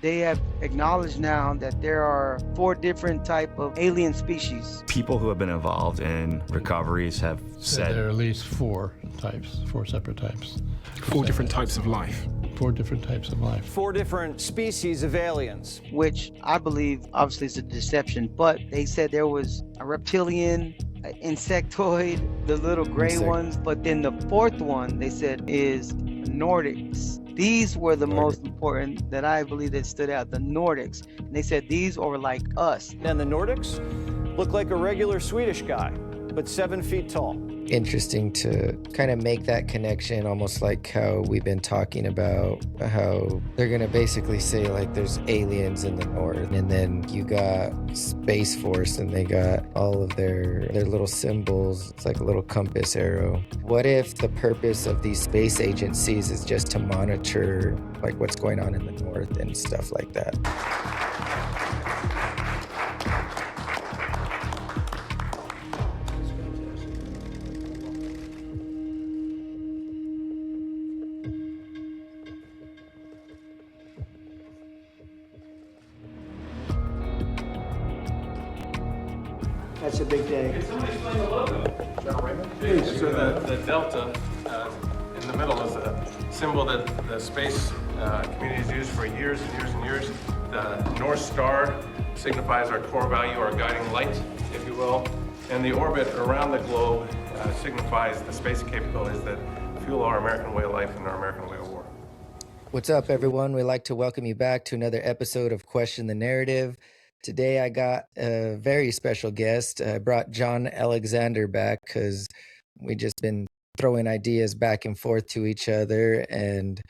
They have acknowledged now that there are 4 different type of alien species. People who have been involved in recoveries have said there are at least 4 separate types. 4 different types of life. 4 different types of life. 4 different species of aliens. Which I believe obviously is a deception, but they said there was a reptilian, an insectoid, the little gray ones, but then the 4th one they said is Nordics. These were the most important that I believe that stood out, the Nordics. And they said these are like us. And the Nordics look like a regular Swedish guy, but 7 feet tall. Interesting to kind of make that connection, almost like how we've been talking about how they're going to basically say like there's aliens in the north, and then you got Space Force and they got all of their little symbols. It's like a little compass arrow. What if the purpose of these space agencies is just to monitor like what's going on in the north and stuff like that? That's a big day. Can somebody explain the logo? General Raymond? So the delta in the middle is a symbol that the space communities used for years and years and years. The North Star signifies our core value, our guiding light, if you will. And the orbit around the globe signifies the space capabilities that fuel our American way of life and our American way of war. What's up, everyone? We'd like to welcome you back to another episode of Question the Narrative. Today I got a very special guest. I brought John Alexander back because we just been throwing ideas back and forth to each other, and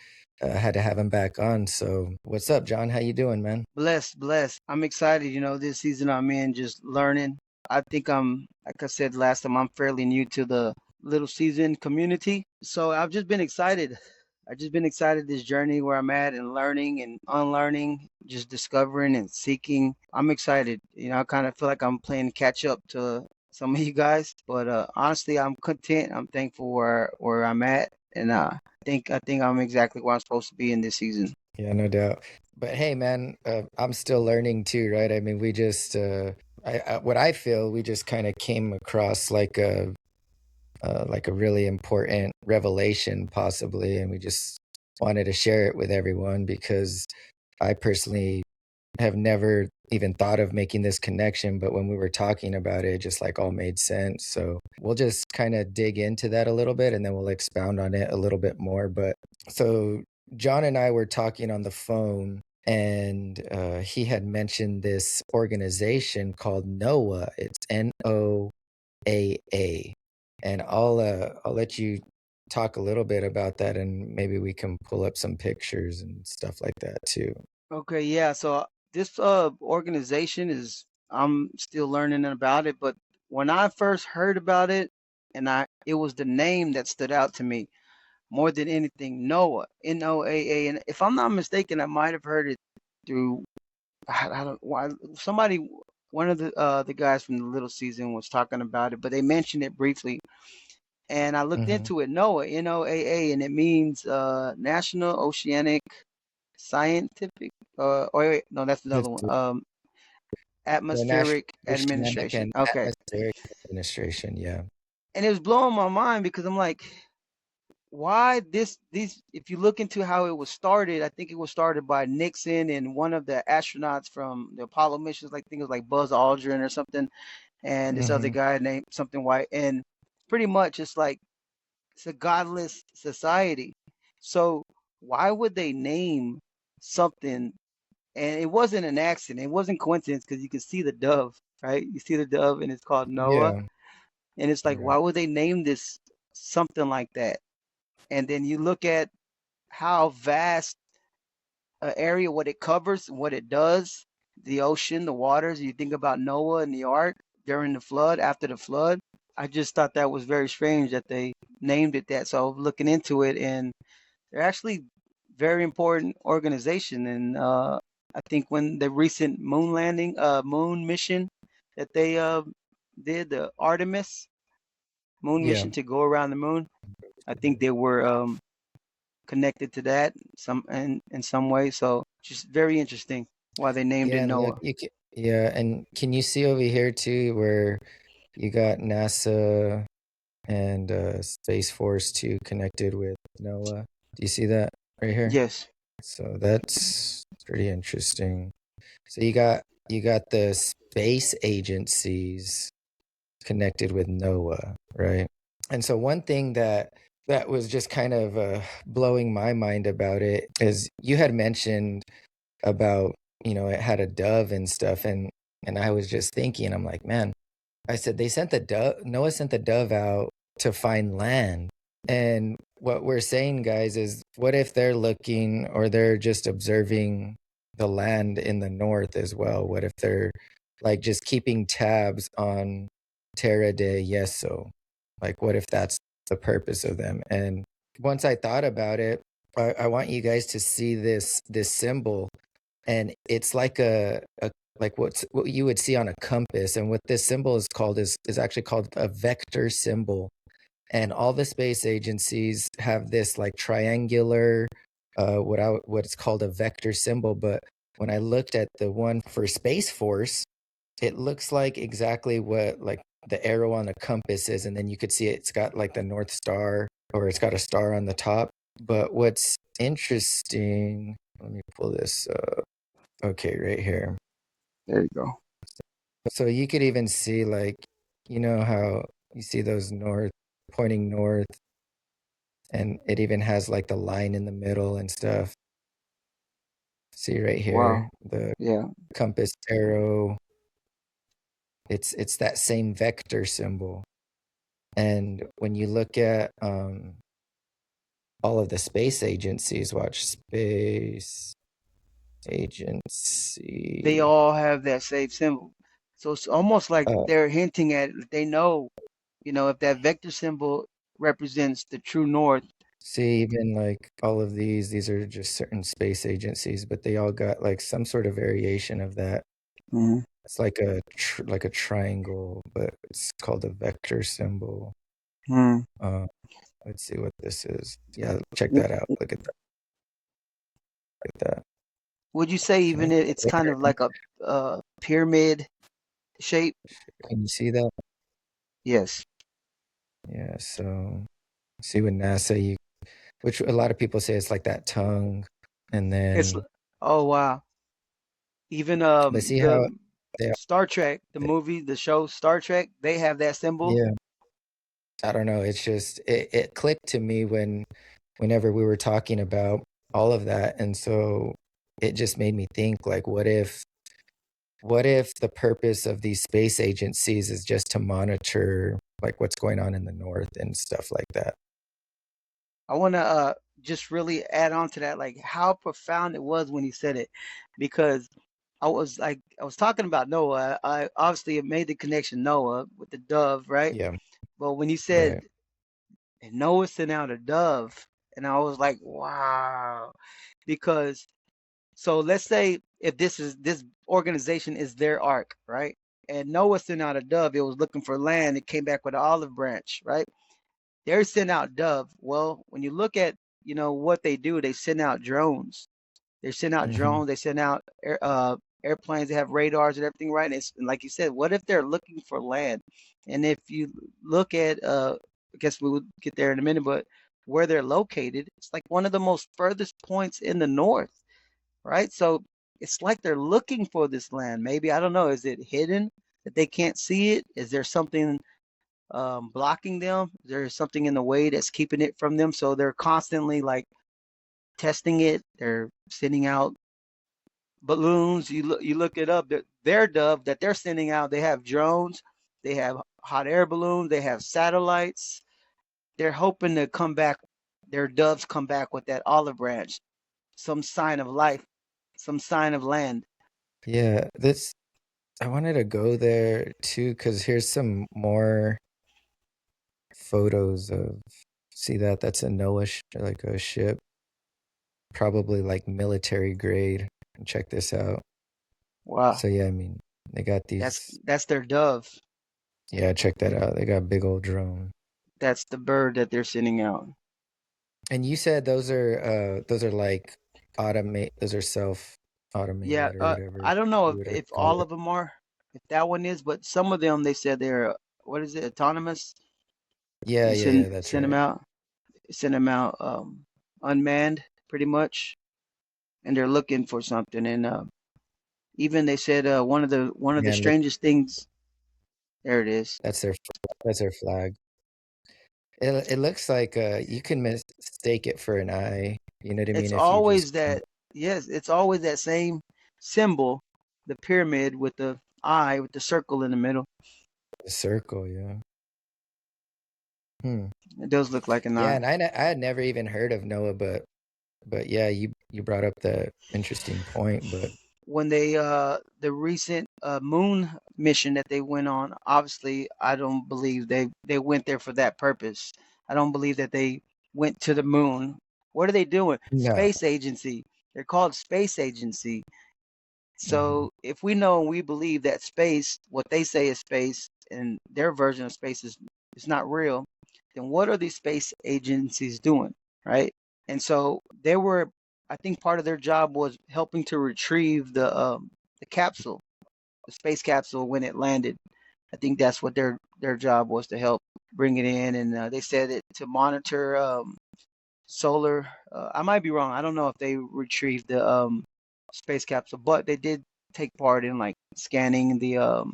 had to have him back on. So what's up, John? How you doing, man? Blessed. I'm excited. This season I'm in, just learning. I think like I said last time, I'm fairly new to the Little Season community. So I've just been excited. This journey where I'm at and learning and unlearning, just discovering and seeking. I'm excited. I kind of feel like I'm playing catch up to some of you guys, but honestly, I'm content. I'm thankful where I'm at, and I think I'm exactly where I'm supposed to be in this season. Yeah, no doubt. But hey, man, I'm still learning too, right? I mean, we just, what I feel, we just kind of came across like a really important revelation possibly, and we just wanted to share it with everyone because I personally have never even thought of making this connection, but when we were talking about it, it just like all made sense. So we'll just kind of dig into that a little bit and then we'll expound on it a little bit more. But so John and I were talking on the phone, and he had mentioned this organization called NOAA. It's NOAA. And I'll let you talk a little bit about that, and maybe we can pull up some pictures and stuff like that too. Okay, yeah. So this organization I'm still learning about it, but when I first heard about it, it was the name that stood out to me more than anything. NOAA, NOAA, and if I'm not mistaken, I might have heard it through I don't why somebody. One of the guys from the Little Season was talking about it, but they mentioned it briefly. And I looked into it, NOAA, NOAA, and it means National Oceanic Scientific, wait, no, that's another one. Atmospheric Administration. Okay. Atmospheric Administration, yeah. And it was blowing my mind because I'm like, why these, if you look into how it was started, I think it was started by Nixon and one of the astronauts from the Apollo missions, like I think it was like Buzz Aldrin or something, and this other guy named something White. And pretty much it's like, it's a godless society. So why would they name something? And it wasn't an accident. It wasn't coincidence because you can see the dove, right? You see the dove and it's called Noah. Yeah. And it's like, why would they name this something like that? And then you look at how vast an area, what it covers, what it does, the ocean, the waters. You think about Noah and the ark during the flood, after the flood. I just thought that was very strange that they named it that. So I was looking into it, and they're actually very important organization. And I think when the recent moon landing, moon mission that they did, the Artemis moon mission to go around the moon, I think they were connected to that in some way. So Just very interesting why they named it Yeah, and look, Noah. yeah, and can you see over here too where you got NASA and Space Force 2 connected with NOAA? Do you see that right here? Yes. So that's pretty interesting. So you got the space agencies connected with NOAA, right? And so one thing that was just kind of blowing my mind about it is you had mentioned about, it had a dove and stuff, and I was just thinking, I'm like, man, I said they sent the dove, Noah sent the dove out to find land. And what we're saying, guys, is what if they're looking or they're just observing the land in the north as well? What if they're like just keeping tabs on Terra de Yeso? Like, what if that's the purpose of them? And once I thought about it, I want you guys to see this symbol, and it's like a like what you would see on a compass. And what this symbol is called is actually called a vector symbol. And all the space agencies have this like triangular what it's called a vector symbol. But when I looked at the one for Space Force, it looks like exactly what like the arrow on the compass is, and then you could see it's got like the North Star, or it's got a star on the top. But what's interesting, let me pull this up. Okay, right here. There you go. So you could even see like, how you see those north pointing north, and it even has like the line in the middle and stuff. See right here, Wow. the Yeah. compass arrow. It's that same vector symbol. And when you look at all of the space agencies, watch space They agency. all have that same symbol. So it's almost like Oh, they're hinting at they know, if that vector symbol represents the true north. see, even like all of these are just certain space agencies, but they all got like some sort of variation of that. Mhm. It's like like a triangle, but it's called a vector symbol. Hmm. Uh, let's see what this is. Yeah, check that out. Look at that. Look at that. Would you say Can I even it's look kind at of like a pyramid shape? Can you see that? Yes. Yeah. So see with NASA, which a lot of people say it's like that tongue, and It's then oh wow. Even but see how the they, Star Trek, the they movie, the show Star Trek, they have that symbol. yeah. I don't know. It's just it clicked to me whenever we were talking about all of that, and so it just made me think like, what if the purpose of these space agencies is just to monitor like what's going on in the north and stuff like that? I want to just really add on to that, like how profound it was when he said it, because I was talking about Noah. I obviously made the connection Noah with the dove, right? Yeah, But when he said right. and Noah sent out a dove, and I was like, wow, because so let's say if this organization is their ark, right? And Noah sent out a dove, it was looking for land, it came back with an olive branch, right? They sent out dove. Well, when you look at what they do, they send out drones. They send out Hmm. drones. They send out airplanes. They have radars and everything, right? And like you said, what if they're looking for land? And if you look at, I guess we would get there in a minute, but where they're located, it's like one of the most furthest points in the north, right? So it's like they're looking for this land. Maybe, I don't know, is it hidden that they can't see it? Is there something blocking them? There's something in the way that's keeping it from them. So they're constantly like testing it. They're sending out balloons. You look it up. Their dove that they're sending out, they have drones, they have hot air balloons, they have satellites. They're hoping to come back. Their doves come back with that olive branch, some sign of life, some sign of land. Yeah, this I wanted to go there too because here's some more photos of. See that? That's a Noah like a ship, probably like military grade. Check this out. Wow, So yeah, I mean, they got that's these. that's their dove. Yeah, check that out. They got big old drone. That's the bird that they're sending out. And you said those are like automate. Those are self Yeah, automated or whatever I don't know you would if call all it. of them are, if that one is, but some of them they said they're what is it, autonomous? Yeah, You yeah, send yeah. That's send them right. out, send them out unmanned pretty much, and they're looking for something. And even they said one of the Yeah, and look, strangest things. There it is. that's their flag. It looks like you can mistake it for an eye. You know what I It's mean? If you just always that. Yes, it's always that same symbol, the pyramid with the eye with the circle in the middle. a circle, yeah. Hmm. It does look like an Yeah, eye. and I had never even heard of Noah, but yeah, you brought up the interesting point, but When they the recent moon mission that they went on, obviously I don't believe they went there for that purpose. I don't believe that they went to the moon. What are they doing? no. Space agency. They're called space agency. Hmm. So if we know and we believe that space, what they say is space, and their version of space is not real, then what are these space agencies doing, right? And so they were, I think, part of their job was helping to retrieve the capsule, the space capsule when it landed. I think that's what their job was, to help bring it in, and they said it to monitor solar. I might be wrong. I don't know if they retrieved the space capsule, but they did take part in like scanning the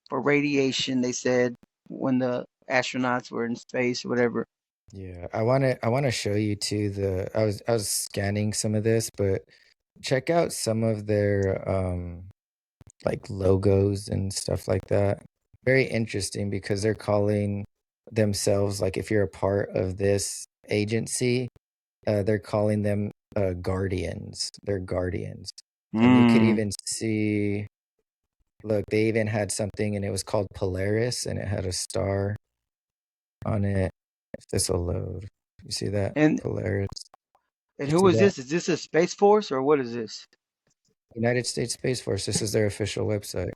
for radiation. They said when the astronauts were in space or whatever. Yeah, I wanna show you too I was scanning some of this, but check out some of their like logos and stuff like that. Very interesting because they're calling themselves, like if you're a part of this agency, they're calling them guardians. They're guardians. And you could Mm. even see, look, they even had something and it was called Polaris and it had a star on it. If this will load. You see that? And Polaris. and You who see is that? this? Is this a space force or what is this? United States Space Force. This is their official website.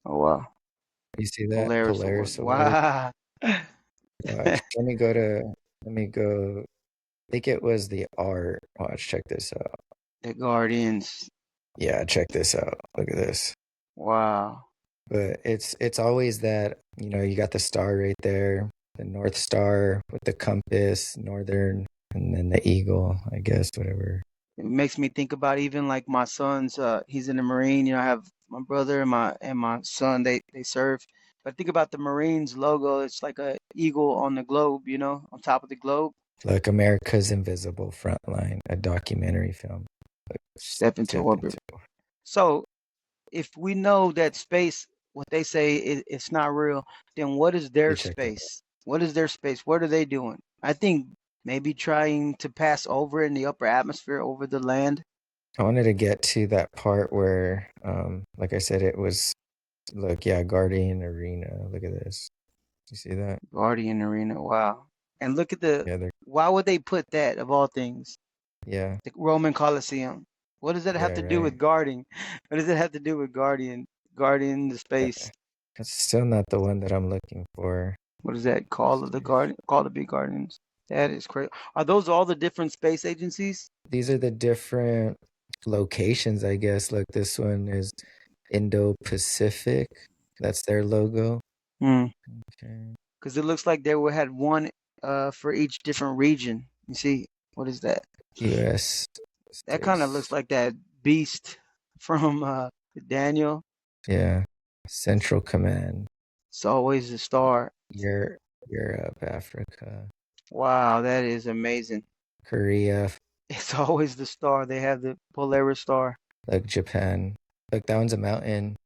Oh wow, You see that? Polaris Award. Polaris Award. Wow. Watch. Let me go. I think it was the art. Watch, check this out. The Guardians. Yeah, check this out. Look at this. Wow. But it's always that, you got the star right there, the North Star with the compass, northern, and then the eagle, I guess, whatever. It makes me think about even like my son's he's in the Marine, I have my brother and my son, they serve. But think about the Marines logo, it's like a eagle on the globe, on top of the globe. Like America's Invisible Frontline, a documentary film. Like Step into step orbit. into. So if we know that space, what they say it's not real, then what is You their check that out. space? What is their space? What are they doing? I think maybe trying to pass over in the upper atmosphere over the land. I wanted to get to that part where, like I said, it was, look, yeah, Guardian Arena. Look at this. You see that? Guardian Arena. Wow. And look at Yeah, they're, why would they put that of all things? yeah, The Roman Colosseum. What does that have yeah, to do right. with guarding? What does it have to do with guarding the Uh, space? That's still not the one that I'm looking for. What is that? Let's Call of the see. Guardian, Call to be Guardians. That is crazy. Are those all the different space agencies? These are the different locations, I guess. Look, this one is Indo-Pacific. That's their logo. Hmm. Okay. Because it looks like had one for each different region. You see, what is that? US That kind of looks States. like that beast from Daniel. Yeah. Central Command. It's always a star. Europe, Europe, Africa, Wow, that is amazing. Korea, It's always the star. They have the Polaris star. like Japan. Look, that one's a mountain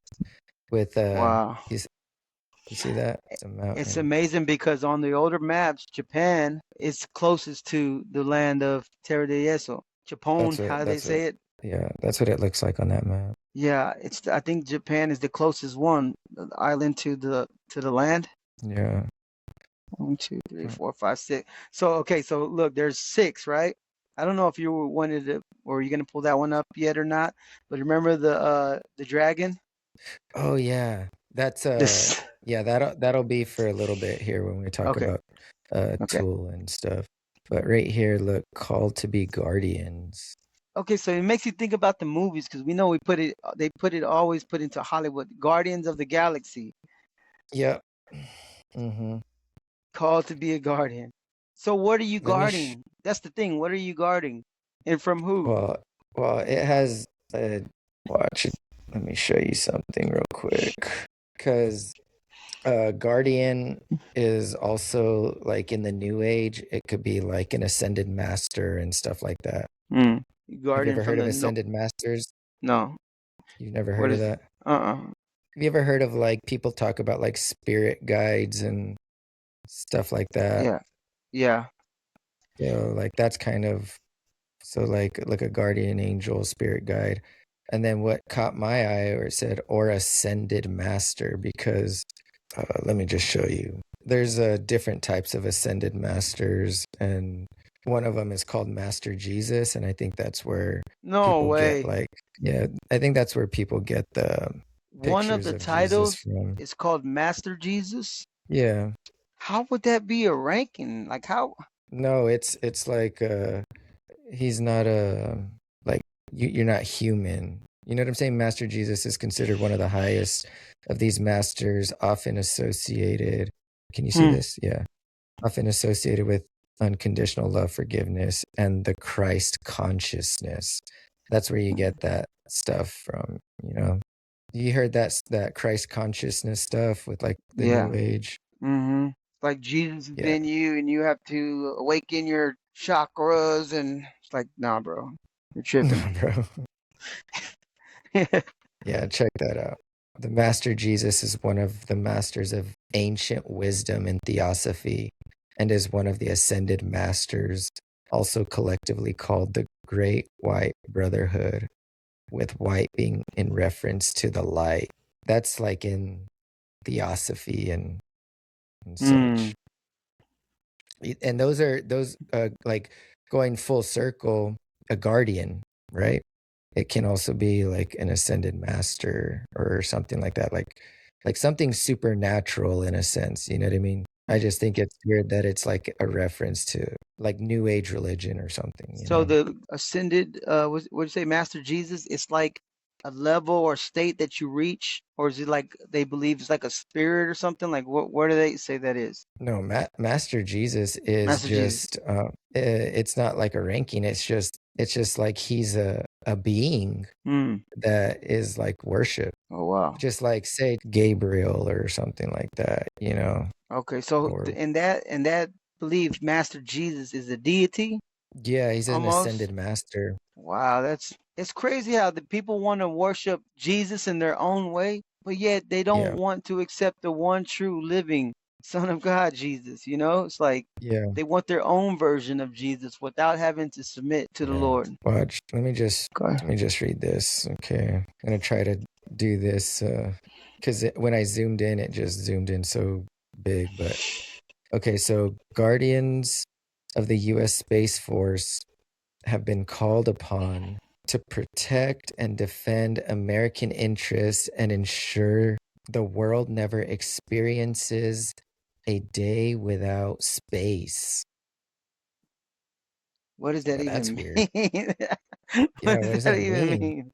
with Wow. you see that? It's a It's mountain. amazing because on the older maps, Japan is closest to the land of Terra de Eso. Japón, how they That's what say it. yeah, that's what it looks like on that map. Yeah, I think Japan is the closest one, the island to the land. Yeah. One, two, three, Uh, four, five, six. So okay, so look, there's six, right? I don't know if you wanted to, or you gonna pull that one up yet or not. But remember the dragon? Oh yeah. That's This. yeah, that'll be for a little bit here when we talk Okay. about Okay. Tool and stuff. But right here, look, called to be guardians. Okay, so it makes you think about the movies because we know they always put into Hollywood. Guardians of the Galaxy, Yep. Mm-hmm. called to be a guardian. So what are you Let me guarding? That's the thing. What are you guarding, and from who? well, it has a watch. Let me show you something real quick. Because Guardian is also like in the New Age. It could be like an ascended master and stuff like that. Hmm. Have you Guardian ever from heard of the no. ascended masters? No. You've never What heard of is? that? Uh-uh. Have you ever heard of like people talk about like spirit guides and stuff like that? Yeah. Yeah. So like that's kind of so like a guardian angel, spirit guide. And then what caught my eye, or it said, or ascended master, because let me just show you. There's different types of ascended masters, and one of them is called Master Jesus, and I think that's where No people get way. like, yeah, I think that's where people get the One of pictures the of Jesus titles from. is called Master Jesus. Yeah, How would that be a ranking? Like how? no, it's like he's not a like you're not human. You know what I'm saying? Master Jesus is considered one of the highest of these masters, often associated. Can you see Hmm. this? Yeah. Often associated with unconditional love, forgiveness, and the Christ consciousness. That's where you get that stuff from, you know. You heard that Christ consciousness stuff with like the Yeah. new age. Mm-hmm. Like Jesus is Yeah. in you, and you have to awaken your chakras, and it's like, nah, bro, you're No, tripping. bro. Yeah, check that out. The Master Jesus is one of the masters of ancient wisdom and theosophy, and is one of the ascended masters, also collectively called the Great White Brotherhood, with white being in reference to the light. That's like in theosophy and Mm. such. And those like going full circle, a guardian, right? It can also be like an ascended master or something like that, like something supernatural in a sense, you know what I mean? I just think it's weird that it's like a reference to like new age religion or something, you So know? the ascended, what you say, Master Jesus? It's like a level or state that you reach, or is it like they believe it's like a spirit or something? Like what? Where do they say that is? No, Master Jesus is Master Jesus. just it's not like a ranking, it's just like he's a being Hmm. that is like worship, Oh wow. just like say Gabriel or something like that, you know? Okay. So Or in that belief, Master Jesus is a deity yeah, he's an almost. ascended master. Wow, that's it's crazy how the people want to worship Jesus in their own way, but yet they don't Yeah, want to accept the one true living Son of God, Jesus. You know, it's like yeah, they want their own version of Jesus without having to submit to the yeah. Lord. Watch. Okay. Let me just read this. Okay, I'm gonna try to do this because when I zoomed in, it just zoomed in so big. But okay, so Guardians of the U.S. Space Force have been called upon to protect and defend American interests and ensure the world never experiences a day without space. What does that Yeah, that's even weird. mean? Yeah, What what does does that that even mean? mean?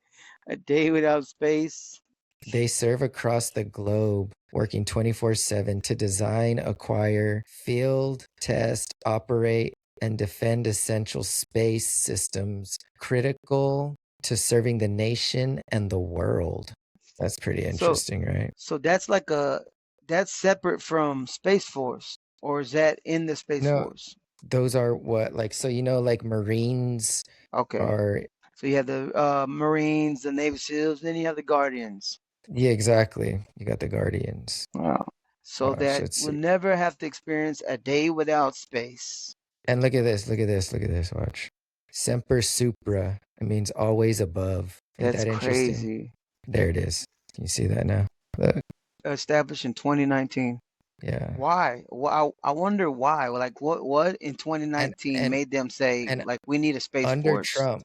A day without space? They serve across the globe, working 24/7 to design, acquire, field, test, operate, and defend essential space systems critical to serving the nation and the world. That's pretty So, interesting, right? so that's separate from Space Force, or is that in the Space No, Force? those are what, like, so, like Marines Okay. are, So you have the Marines, the Navy SEALs, then you have the Guardians. yeah, exactly. You got the Guardians. Wow. So Watch, that let's we'll see. never have to experience a day without space. And look at this, look at this, look at this. Watch. Semper supra. It means always above. Ain't That's that interesting? crazy. There it is. Can you see that now? Look. Established in 2019. Yeah. Why? Well, I wonder why. Like what in And 2019 and made them say and like we need a space under force Trump.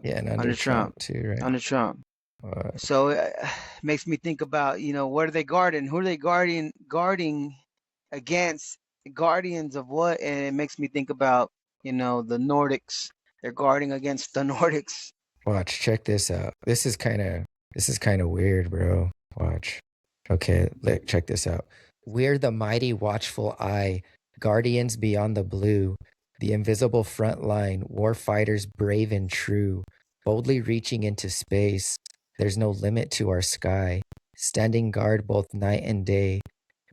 Yeah, and under under Trump Trump, too, right? under Trump? Uh, So it makes me think about, what are they guarding? Who are they guarding against? Guardians of what? And it makes me think about, the Nordics. they're guarding against the Nordics. Watch, check this out. This is kind of weird, bro. Watch. Okay, check this out. We're the mighty watchful eye, guardians beyond the blue, the invisible front line, war fighters brave and true, boldly reaching into space. There's no limit to our sky, standing guard both night and day.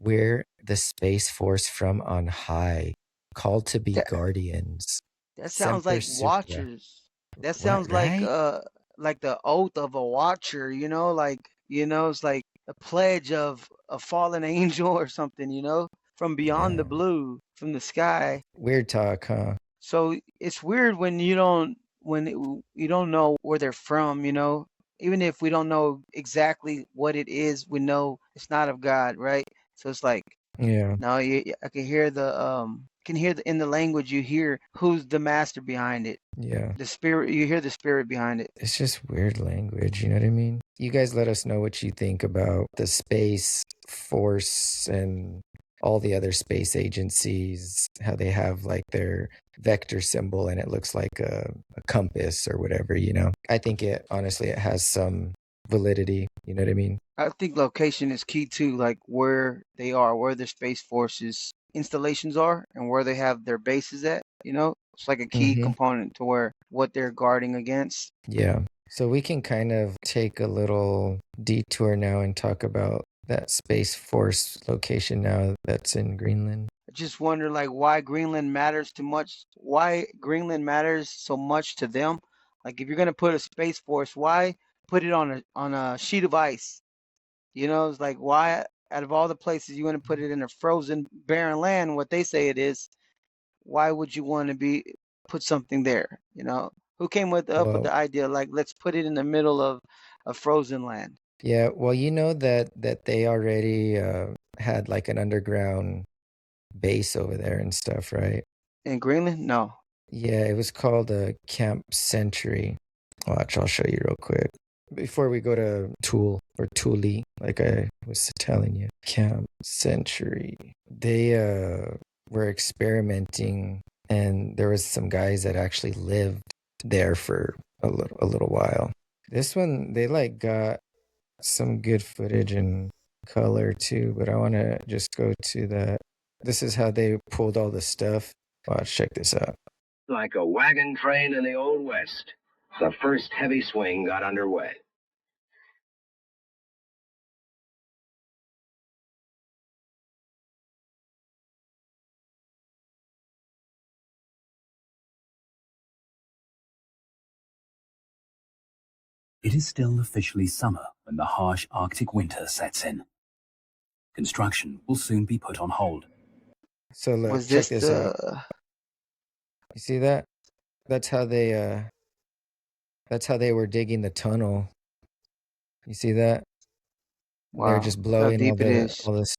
We're the space force from on high, called to be That guardians. that sounds Semper like Supra. Watchers. That What, sounds right? like the oath of a Watcher. Like it's like a pledge of a fallen angel or something. From beyond the Yeah. blue, from the sky. Weird talk, huh? So it's weird when you don't know where they're from. Even if we don't know exactly what it is, we know it's not of God, right? So it's like Yeah, no, I can hear in the language you hear who's the master behind it. yeah. The spirit, you hear the spirit behind it. It's just weird language, you know what I mean? You guys let us know what you think about the Space Force and all the other space agencies, how they have like their vector symbol and it looks like a compass or whatever, you know? I think honestly, it has some validity, you know what I mean? I think location is key too, like where they are, where the Space Forces installations are, and where they have their bases at. It's like a key Mm-hmm. component to where what they're guarding against. Yeah. So we can kind of take a little detour now and talk about that Space Force location now that's in Greenland. I just wonder, like, why Greenland matters too much. Why Greenland matters so much to them. Like, if you're gonna put a Space Force, why put it on a sheet of ice? It's like why out of all the places you want to put it in a frozen barren land, what they say it is, why would you want to be put something there? Who came up with Well, the idea like let's put it in the middle of a frozen land yeah, well, you know that they already had like an underground base over there and stuff, right? in Greenland? No. Yeah, it was called Camp Century. Watch, I'll show you real quick. Before we go to Thule or Thule, like I was telling you, Camp Century. They were experimenting, and there was some guys that actually lived there for a little while. This one, they like got some good footage and color too, but I want to just go to that. This is how they pulled all the stuff. Watch, check this out. Like a wagon train in the Old West, the first heavy swing got underway. It is still officially summer when the harsh Arctic winter sets in. Construction will soon be put on hold. So look, Was check this this out. You see that? That's how they were digging the tunnel. You see that? They're wow, just look how blowing deep it is. all this.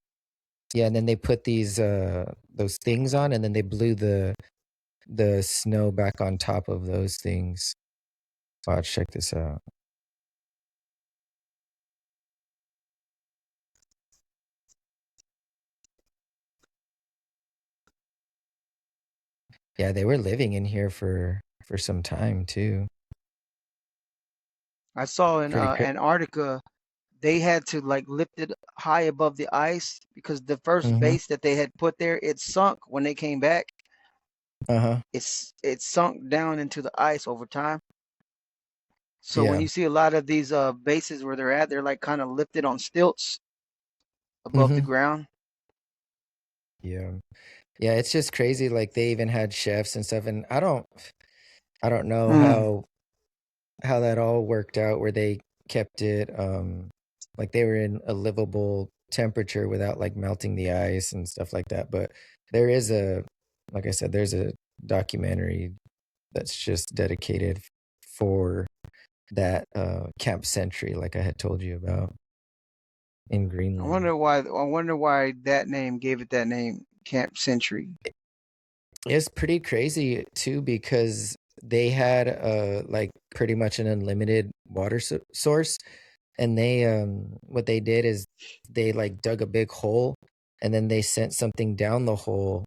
Yeah, and then they put those things on, and then they blew the snow back on top of those things. Watch, check this out. Yeah, they were living in here for some time too. I saw in Pretty crazy. Antarctica they had to like lift it high above the ice because the first Mm-hmm. base that they had put there, it sunk when they came back. Uh-huh. It sunk down into the ice over time. So when Yeah. you see a lot of these bases where they're like kind of lifted on stilts above the Mm-hmm. ground. Yeah. Yeah, it's just crazy. Like they even had chefs and stuff, and I don't know Mm. how that all worked out where they kept it like they were in a livable temperature without like melting the ice and stuff like that. But there is like I said, there's a documentary that's just dedicated for that Camp Century, like I had told you about in I Greenland. wonder why that name gave it that name, Camp Century. It's pretty crazy too because they had like pretty much an unlimited water source, and they what they did is they like dug a big hole, and then they sent something down the hole,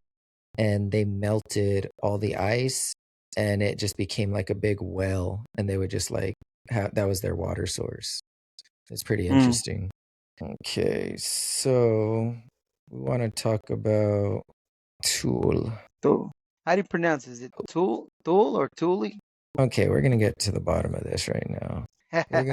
and they melted all the ice, and it just became like a big well, and they would just like have that was their water source. It's pretty Mm. interesting. Okay, so we want to talk about Thule. Thule. How do you pronounce it? Is it Thule or Thule? Okay, we're gonna get to the bottom of this right now. We're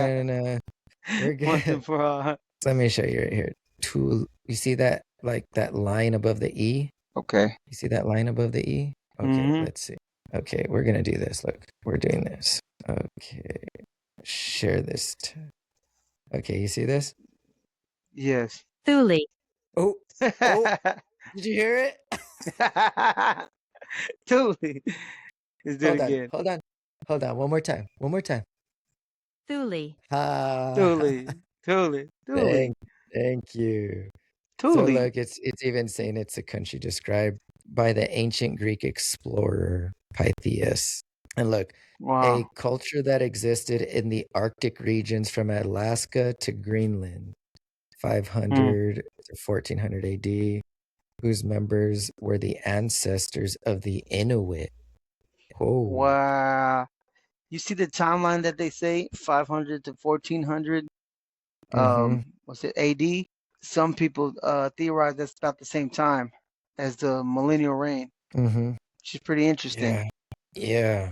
Once gonna and for all. let me show you right here. Thule. You see that like that line above the E? Okay. You see that line above the E? Okay, Mm-hmm. let's see. Okay, we're gonna do this. Look, we're doing this. Okay, share this. Okay, you see this? Yes. Thule. Oh, oh, did you hear it? Thule. Let's do it again. Hold on. One more time. Thule. Thule. Thule. Thule. Thank you. So Thule. look, it's even saying it's a country described by the ancient Greek explorer Pytheas. And look, Wow. a culture that existed in the Arctic regions from Alaska to Greenland, 500 to 1400 AD, whose members were the ancestors of the Inuit. Whoa. Wow. You see the timeline that they say 500 to 1400 what's it AD? Some people theorize that's about the same time as the millennial reign. Which is pretty interesting. Yeah.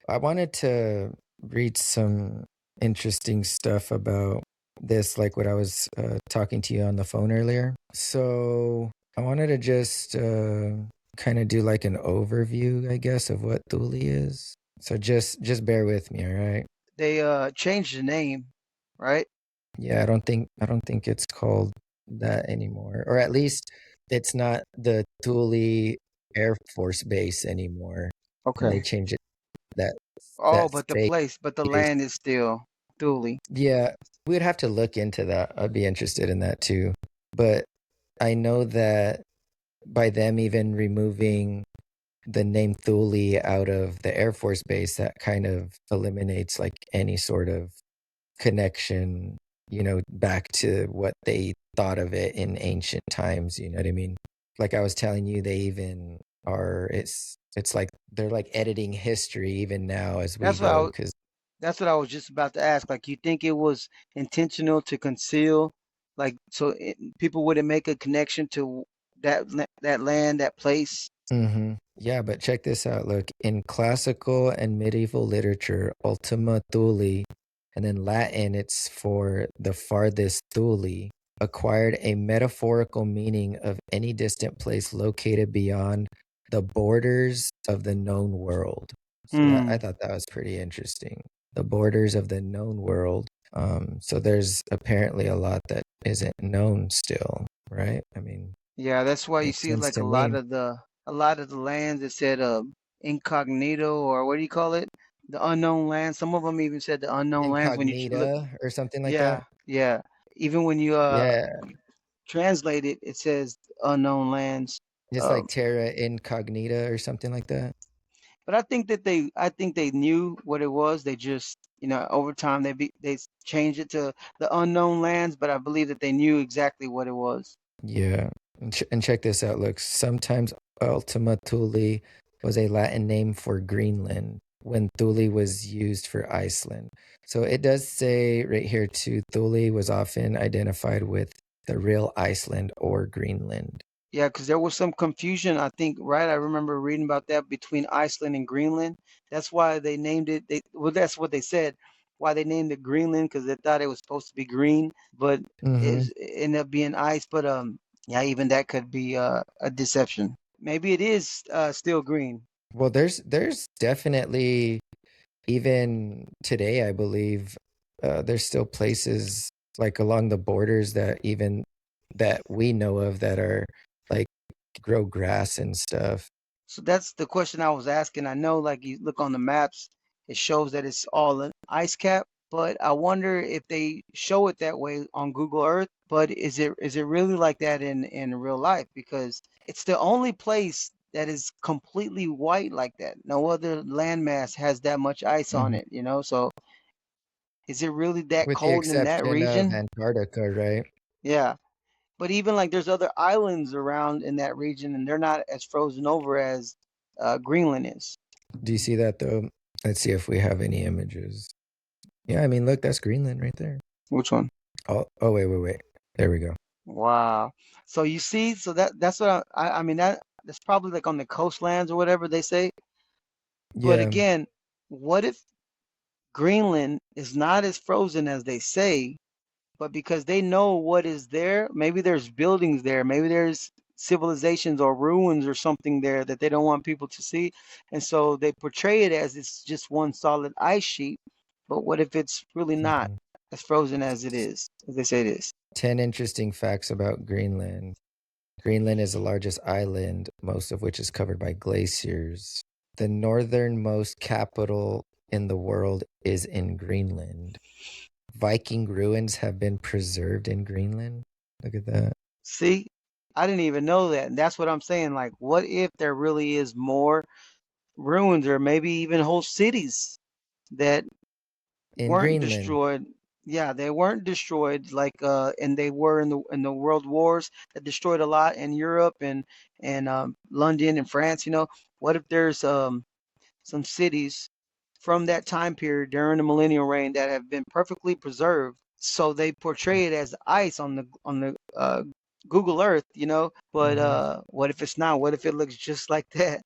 I wanted to read some interesting stuff about this, like what I was talking to you on the phone earlier. So I wanted to just kind of do like an overview, I guess, of what Thule is. So just bear with me, all right? They changed the name, right? Yeah, I don't think it's called that anymore, or at least it's not the Thule Air Force Base anymore. And they Okay. changed it that Oh, that but the fake place, but the base. land is still Thule. Yeah, we'd have to look into that. I'd be interested in that too. But I know that by them even removing the name Thule out of the Air Force Base, that kind of eliminates like any sort of connection, back to what they thought of it in ancient times. You know what I mean? Like I was telling you, they even are. It's like they're like editing history even now as we That's what I go. was, Because that's what I was just about to ask. Like, you think it was intentional to conceal, like, so people wouldn't make a connection to that land, that place? yeah, but check this out. Look, in classical and medieval literature, Ultima Thule, and in Latin, it's for the farthest Thule, acquired a metaphorical meaning of any distant place located beyond the borders of the known world. So I Hmm. thought that was pretty interesting. The borders of the known world. So there's apparently a lot that isn't known still, right? I mean, Yeah, that's why you makes see sense like to me. a lot of the lands that said incognito, or what do you call it? The unknown land. Some of them even said the unknown lands when you look. Incognita or something like Yeah, that. yeah. Even when you Yeah, translate it, it says unknown lands. it's like Um, terra incognita or something like that. but I think they knew what it was. They just, over time they changed it to the unknown lands, but I believe that they knew exactly what it was. Yeah, and check this out. Look, sometimes Ultima Thule was a Latin name for Greenland when Thule was used for Iceland. So it does say right here too, Thule was often identified with the real Iceland or Greenland. Yeah, because there was some confusion, I think, right? I remember reading about that between Iceland and Greenland. That's why they named it. Well, that's what they said. Why they named it Greenland, because they thought it was supposed to be green, but it ended up being ice. But yeah, even that could be a deception. Maybe it is still green. Well, there's definitely even today, I believe, there's still places like along the borders that we know of that are like grow grass and stuff. So that's the question I was asking. I know, like, you look on the maps, it shows that it's all an ice cap, but I wonder if they show it that way on Google Earth. But is it really like that in real life? Because it's the only place that is completely white like that. No other landmass has that much ice on Mhm. it. So is it really that With the cold in that exception of region? Antarctica, right? Yeah. But even like there's other islands around in that region, and they're not as frozen over as Greenland is. Do you see that though? Let's see if we have any images. Yeah, I mean, look, that's Greenland right there. Which one? Oh, wait. There we go. Wow. So you see, so that's what I mean that's probably like on the coastlands or whatever they say. But Yeah, again, what if Greenland is not as frozen as they say, but because they know what is there, maybe there's buildings there, maybe there's civilizations or ruins or something there that they don't want people to see. And so they portray it as it's just one solid ice sheet. But what if it's really not mhm. as frozen as it is, as they say it is? 10 interesting facts about Greenland. Greenland is the largest island, most of which is covered by glaciers. The northernmost capital in the world is in Greenland. Viking ruins have been preserved in Greenland. Look at that. See, I didn't even know that. And that's what I'm saying. Like, what if there really is more ruins or maybe even whole cities that In weren't Greenland. destroyed? Yeah, they weren't destroyed like and they were in the world wars that destroyed a lot in Europe and London and France, you know. What if there's some cities from that time period during the millennial reign that have been perfectly preserved. So they portray it as ice on the Google Earth, you know. But Mhm. what if it's not? What if it looks just like that?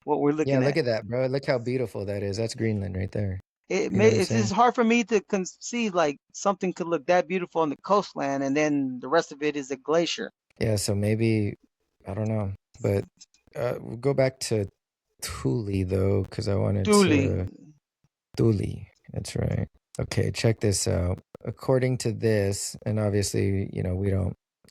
What we're Yeah, looking look at. at that, bro. Look how beautiful that is. That's Greenland right there. It You know may what I'm it's saying? hard for me to conceive like something could look that beautiful on the coastland and then the rest of it is a glacier. Yeah, so maybe, I don't know. But we'll go back to Thule, though, because I wanted Thule. to. Thule, that's right. Okay, check this out. According to this, and obviously,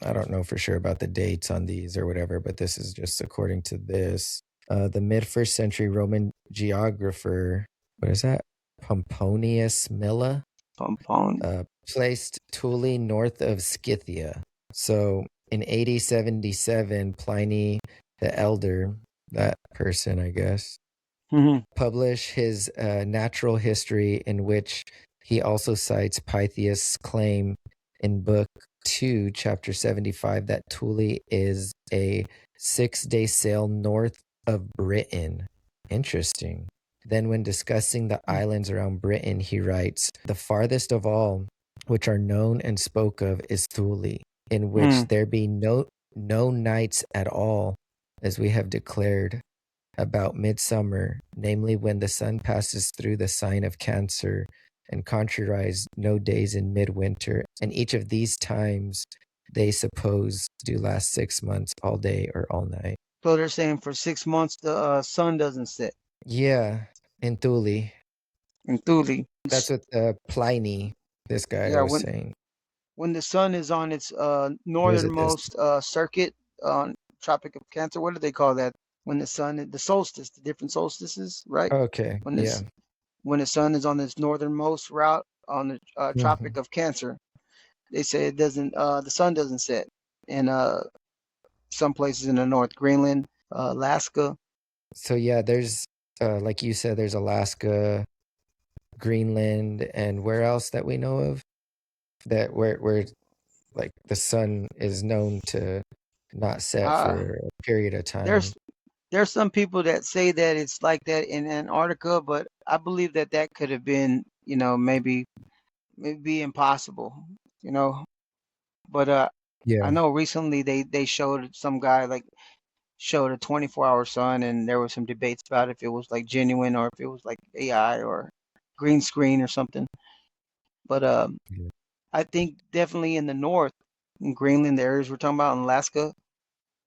I don't know for sure about the dates on these or whatever, but this is just according to this. The mid-first century Roman geographer, what is that? Pomponius Mela, Pompon. placed Thule north of Scythia. So in AD 77, Pliny the Elder, that person, I guess, Mhm. published his natural history, in which he also cites Pythias' claim in Book 2, Chapter 75, that Thule is a 6-day sail north of Britain. Interesting. Then, when discussing the islands around Britain, he writes, "The farthest of all which are known and spoke of is Thule, in which Mm. there be no nights at all, as we have declared, about midsummer, namely when the sun passes through the sign of Cancer, and contraries no days in midwinter, and each of these times they suppose do last 6 months, all day or all night." So they're saying for 6 months the sun doesn't set Yeah, in Thule. in Thule. That's what Pliny, this guy, Yeah, was saying. when the sun is on its Or is it this? northernmost circuit on Tropic of Cancer. What do they call that? When the solstice, the different solstices, right? Okay, When yeah. this when the sun is on its northernmost route on the Tropic Mhm. of Cancer, they say it doesn't the sun doesn't set in some places in the north, Greenland, Alaska. So yeah, there's like you said, there's Alaska, Greenland, and where else that we know of that where like the sun is known to not set Uh, for a period of time. there's there's some people that say that it's like that in Antarctica, but I believe that that could have been, you know, maybe impossible, you know. But I Yeah. know recently they showed some guy like showed a 24-hour sun, and there was some debates about if it was like genuine or if it was like AI or green screen or something. But Yeah. I think definitely in the north, in Greenland, the areas we're talking about in Alaska.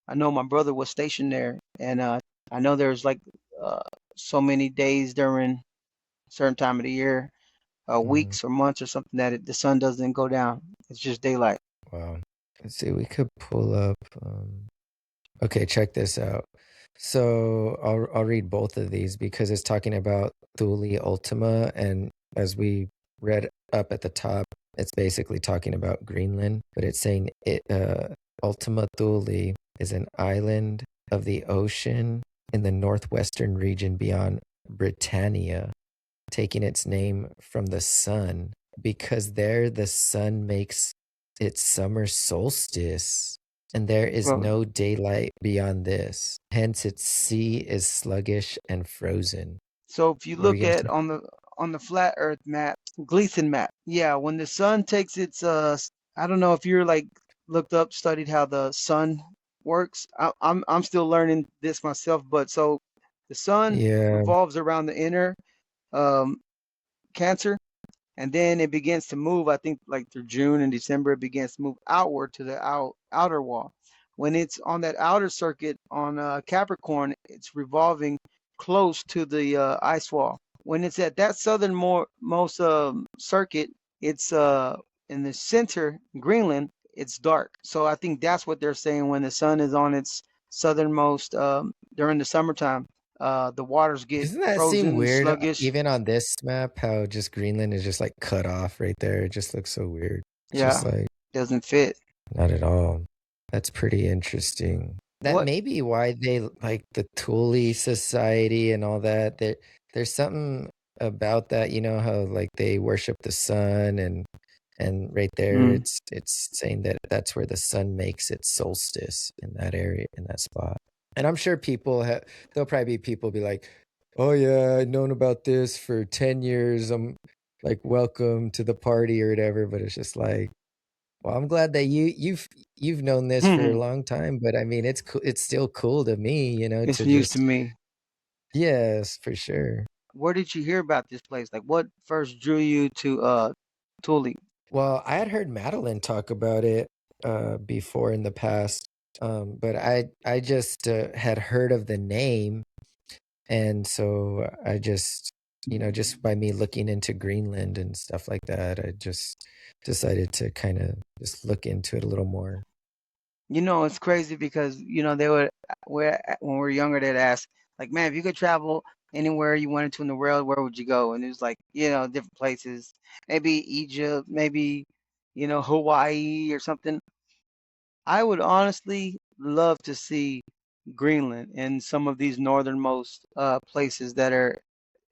I know my brother was stationed there, and I know there's like uh, so many days during a certain time of the year, Mhm. weeks or months or something that the sun doesn't go down. It's just daylight. Wow. Let's see. We could pull up. Okay, check this out. So I'll read both of these because it's talking about Thule Ultima, and as we read up at the top, it's basically talking about Greenland, but it's saying Ultima Thule is an island of the ocean in the northwestern region beyond Britannia, taking its name from the sun because there the sun makes its summer solstice, and there is Well, no daylight beyond this. Hence, its sea is sluggish and frozen. So if you What were you look gonna at say? on the flat Earth map, Gleason map, yeah, when the sun takes its I don't know if you're like looked up, studied how the sun works. I'm still learning this myself, but so the sun Yeah. revolves around the inner um Cancer, and then it begins to move. I think like through June and December, it begins to move outward to the outer wall. When it's on that outer circuit on Capricorn, it's revolving close to the ice wall. When it's at that southernmost circuit, it's in the center, Greenland. It's dark. So I think that's what they're saying when the sun is on its southernmost during the summertime. The waters get Doesn't that seem frozen, weird, sluggish. even on this map, how just Greenland is just like cut off right there? It just looks so weird. It's just Yeah, like doesn't fit. not at all. That's pretty interesting. That What? may be why they like the Thule Society and all that. There's something about that, you know, how like they worship the sun and right there Mm. it's saying that that's where the sun makes its solstice in that area, in that spot. And I'm sure there'll probably be people be like, oh yeah, I've known about this for 10 years. I'm like, welcome to the party or whatever. But it's just like, well, I'm glad that you've known this for a long time, but I mean, it's still cool to me, you know, It's to news to just, me. yes, for sure. Where did you hear about this place? Like, what first drew you to Thule? Well, I had heard Madeline talk about it before in the past, but I just had heard of the name, and so I just, you know, just by me looking into Greenland and stuff like that, I just decided to kind of just look into it a little more. You know, it's crazy because they would when we were younger, they'd ask like, "Man, if you could travel anywhere you wanted to in the world, where would you go?" And it was like, different places. Maybe Egypt, maybe Hawaii or something. I would honestly love to see Greenland and some of these northernmost places that are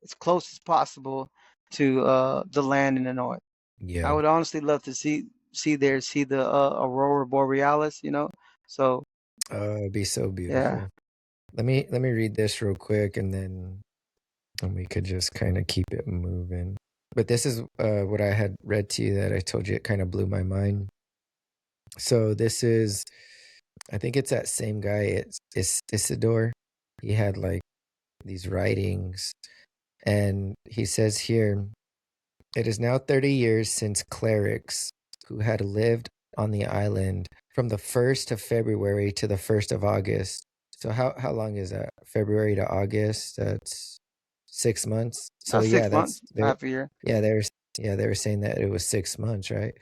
as close as possible to the land in the north. I Yeah. would honestly love to see the aurora borealis. So Oh, it'd be so yeah, beautiful. Let me read this real quick, and we could just kind of keep it moving. But this is what I had read to you that I told you it kind of blew my mind. So this is, I think it's that same guy. It's Isidore. He had like these writings, and he says here, it is now 30 years since clerics who had lived on the island from the 1st of February to the 1st of August. So how long is that? February to August? That's 6 months. So not yeah, 6 months, half a year. yeah, they were saying that it was 6 months, right?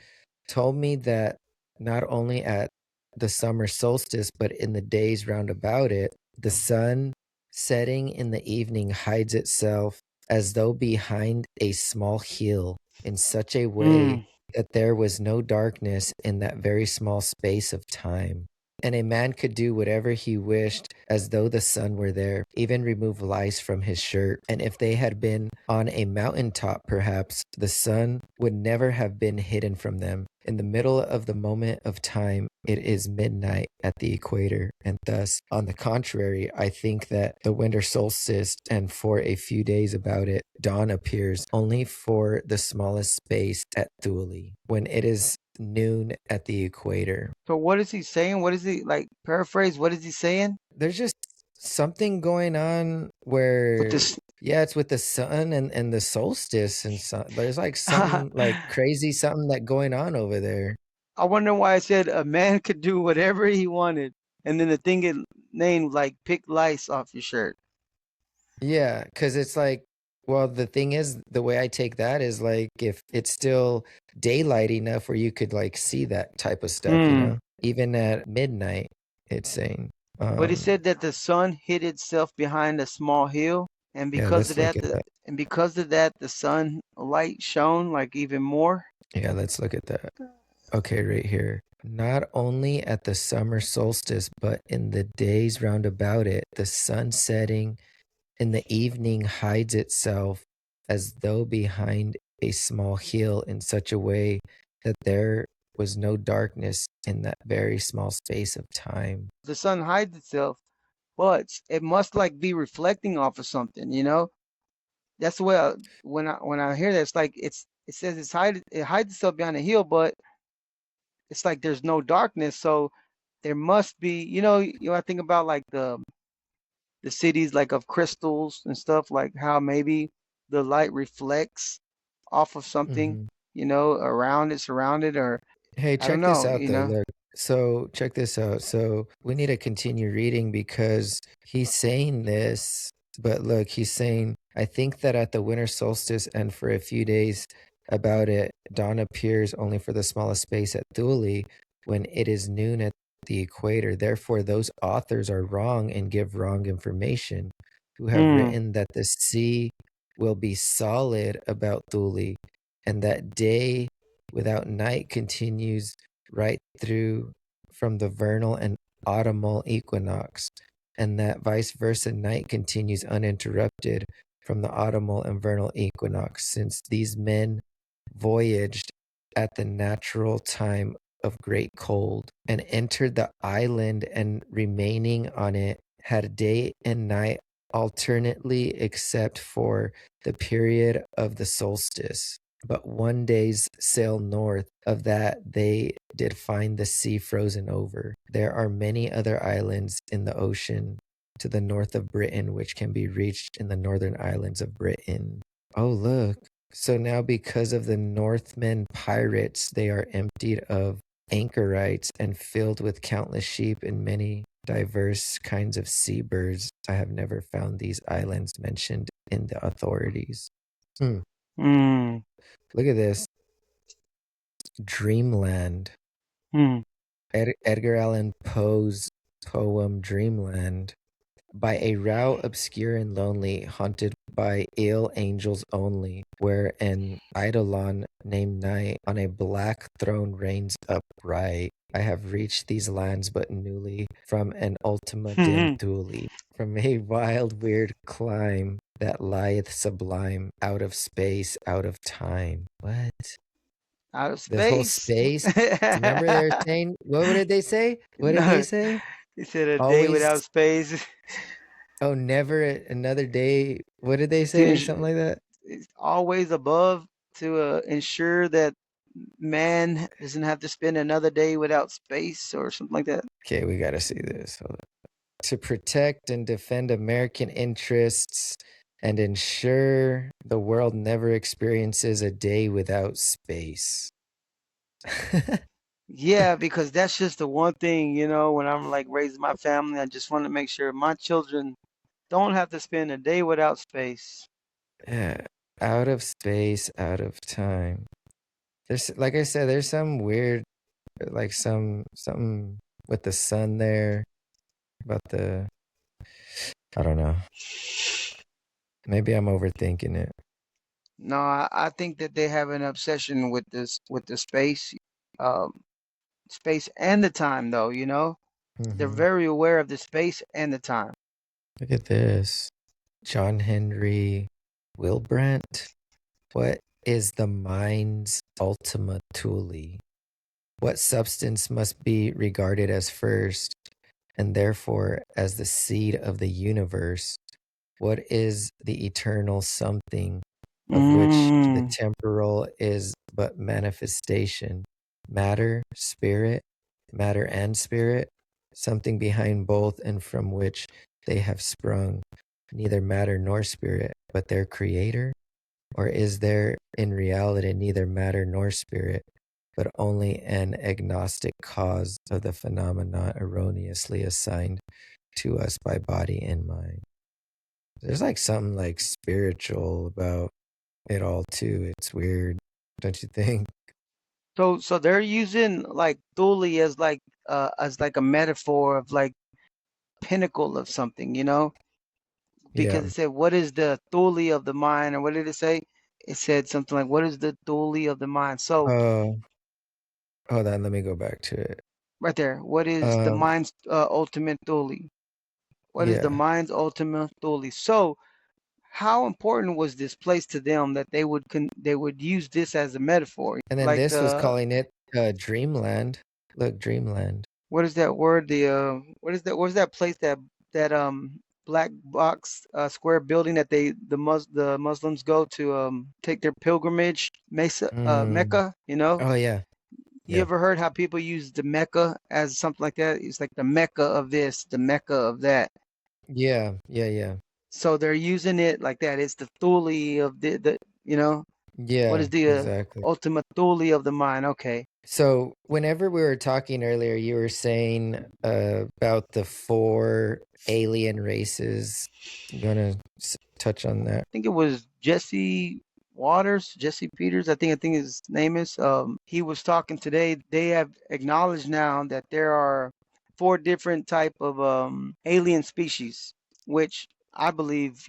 Told me that not only at the summer solstice, but in the days round about it, the sun setting in the evening hides itself as though behind a small hill in such a way Mm. that there was no darkness in that very small space of time. And a man could do whatever he wished as though the sun were there, even remove lice from his shirt. And if they had been on a mountaintop, perhaps, the sun would never have been hidden from them. In the middle of the moment of time, it is midnight at the equator. And thus, on the contrary, I think that the winter solstice, and for a few days about it, dawn appears only for the smallest space at Thule, when it is noon at the equator. So what is he saying? What is he like? Paraphrase. What is he saying There's just something going on with where, this? yeah, it's with the sun and the solstice, and so there's like something like crazy something that going on over there. I wonder why I said a man could do whatever he wanted, and then the thing get named like pick lice off your shirt. Yeah, because it's like, well, the thing is, the way I take that is like if it's still daylight enough where you could like see that type of stuff, you Hmm. know, even at midnight, it's saying. But he Um, said that the sun hid itself behind a small hill, and yeah, because let's of look that, at that. the sun light shone like even more. Yeah, let's look at that. Okay, right here. Not only at the summer solstice, but in the days round about it, the sun setting in the evening hides itself as though behind a small hill in such a way that there was no darkness in that very small space of time. The sun hides itself, but it must like be reflecting off of something. that's the way when I hear that, it's like it says it hides itself behind a hill, but it's like there's no darkness, so there must be, I think about like the cities like of crystals and stuff, like how maybe the light reflects off of something, Hmm. around it, surrounded, or Hey, I don't check this know, out though. Look, so check this out. So we need to continue reading because he's saying this, but look, he's saying, I think that at the winter solstice and for a few days about it, dawn appears only for the smallest space at Thule when it is noon at the equator. Therefore, those authors are wrong and give wrong information who have Mm, written that the sea will be solid about Thule and that day without night continues right through from the vernal and autumnal equinox, and that vice versa night continues uninterrupted from the autumnal and vernal equinox, since these men voyaged at the natural time of great cold and entered the island and remaining on it had day and night alternately except for the period of the solstice. But one day's sail north of that they did find the sea frozen over. There are many other islands in the ocean to the north of Britain which can be reached in the northern islands of Britain. Oh, look. So now because of the Northmen pirates, they are emptied of anchorites and filled with countless sheep and many diverse kinds of seabirds. I have never found these islands mentioned in the authorities. mm, Look at this. Dreamland. mm. Edgar Allan Poe's poem Dreamland. By a route obscure and lonely, haunted by ill angels only, where an eidolon named Night on a black throne reigns upright. I have reached these lands but newly from an ultima dim Thule, from a wild, weird clime that lieth sublime, out of space, out of time. What? Out of This whole space. space? Remember they were saying, what did they say? What did they No, say? he said a day Always, without space. oh, never another day. What did they to say? Something like that? It's always above to ensure that man doesn't have to spend another day without space or something like that. Okay, we got to see this. Hold on. To protect and defend American interests and ensure the world never experiences a day without space. Yeah, because that's just the one thing, when I'm like raising my family, I just want to make sure my children don't have to spend a day without space. Yeah, out of space, out of time. There's, like I said, there's some weird, like something with the sun there about the, I don't know. Maybe I'm overthinking it. No, I think that they have an obsession with the um, space and the time, though. They're Hmm. very aware of the space and the time. Look at this. John Henry Wilbrandt. What is the mind's ultima Thule? What substance must be regarded as first, and therefore as the seed of the universe? What is the eternal something of which the Mm. temporal is but manifestation? Matter, spirit, matter and spirit, something behind both and from which they have sprung, neither matter nor spirit, but their creator? Or is there in reality neither matter nor spirit, but only an agnostic cause of the phenomena erroneously assigned to us by body and mind? There's like something like spiritual about it all too. It's weird, don't you think? So they're using like Thule as like a metaphor of like pinnacle of something, because Yeah. it said, "What is the Thule of the mind?" Or what did it say? It said something like, "What is the Thule of the mind?" So Oh, hold on. Let me go back to it. right there, what is the Um, mind's ultimate Thule? What is the yeah. mind's ultimate Thule? So how important was this place to them that they would use this as a metaphor? And then Like this was calling it Dreamland. Look, Dreamland. what is that word? What is that? What is that place that black box square building that the Muslims go to take their pilgrimage, Mm. Mecca, you know? Oh yeah. You Yeah. ever heard how people use the Mecca as something like that? It's like the Mecca of this, the Mecca of that. Yeah. Yeah. Yeah. So they're using it like that. It's the Thule of the you know, what Yeah. is the Exactly. ultimate Thule of the mind? Okay. So whenever we were talking earlier, you were saying about the 4 alien races. You want to touch on that? I think it was Jesse Peters. I think his name is. He was talking today. They have acknowledged now that there are 4 different type of alien species, which I believe,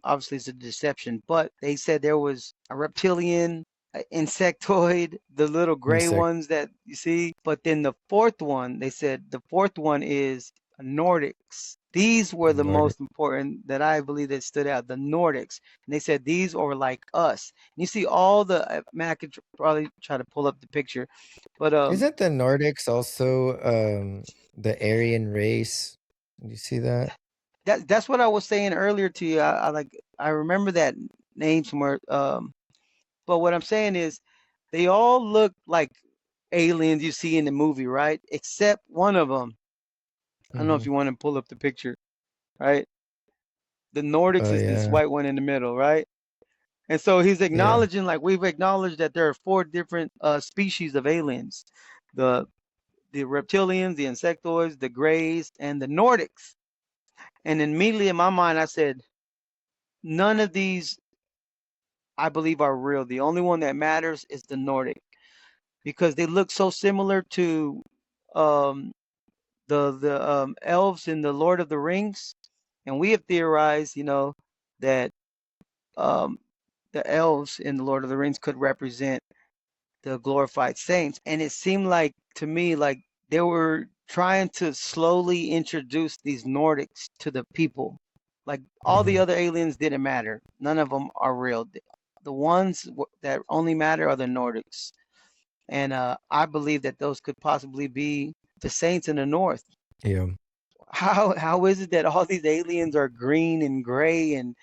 obviously it's a deception. But they said there was a reptilian, a insectoid, the little gray Insect. ones that you see. But then the fourth one, they said the fourth one is Nordics. These were the Nordic. most important that I believe that stood out. The Nordics, and they said these are like us. And you see all the man, I could probably try to pull up the picture, but Isn't the Nordics also the Aryan race? Do you see that? that's what I was saying earlier to you. I remember that name somewhere. But what I'm saying is they all look like aliens you see in the movie, right? Except one of them. I don't know if Mm-hmm. you want to pull up the picture, right? The Nordics Oh is this yeah. white one in the middle, right? And so he's Yeah. acknowledging, like we've acknowledged, that there are 4 different species of aliens: the the reptilians, the insectoids, the greys, and the Nordics. And immediately in my mind, I said, none of these I believe are real. The only one that matters is the Nordic because they look so similar to um, the elves in the Lord of the Rings, and we have theorized, that um, the elves in the Lord of the Rings could represent the glorified saints. And it seemed like to me like they were trying to slowly introduce these Nordics to the people. Like all the Mm-hmm. other aliens didn't matter. None of them are real. The ones that only matter are the Nordics. And I believe that those could possibly be the saints in the north. Yeah. How is it that all these aliens are green and gray and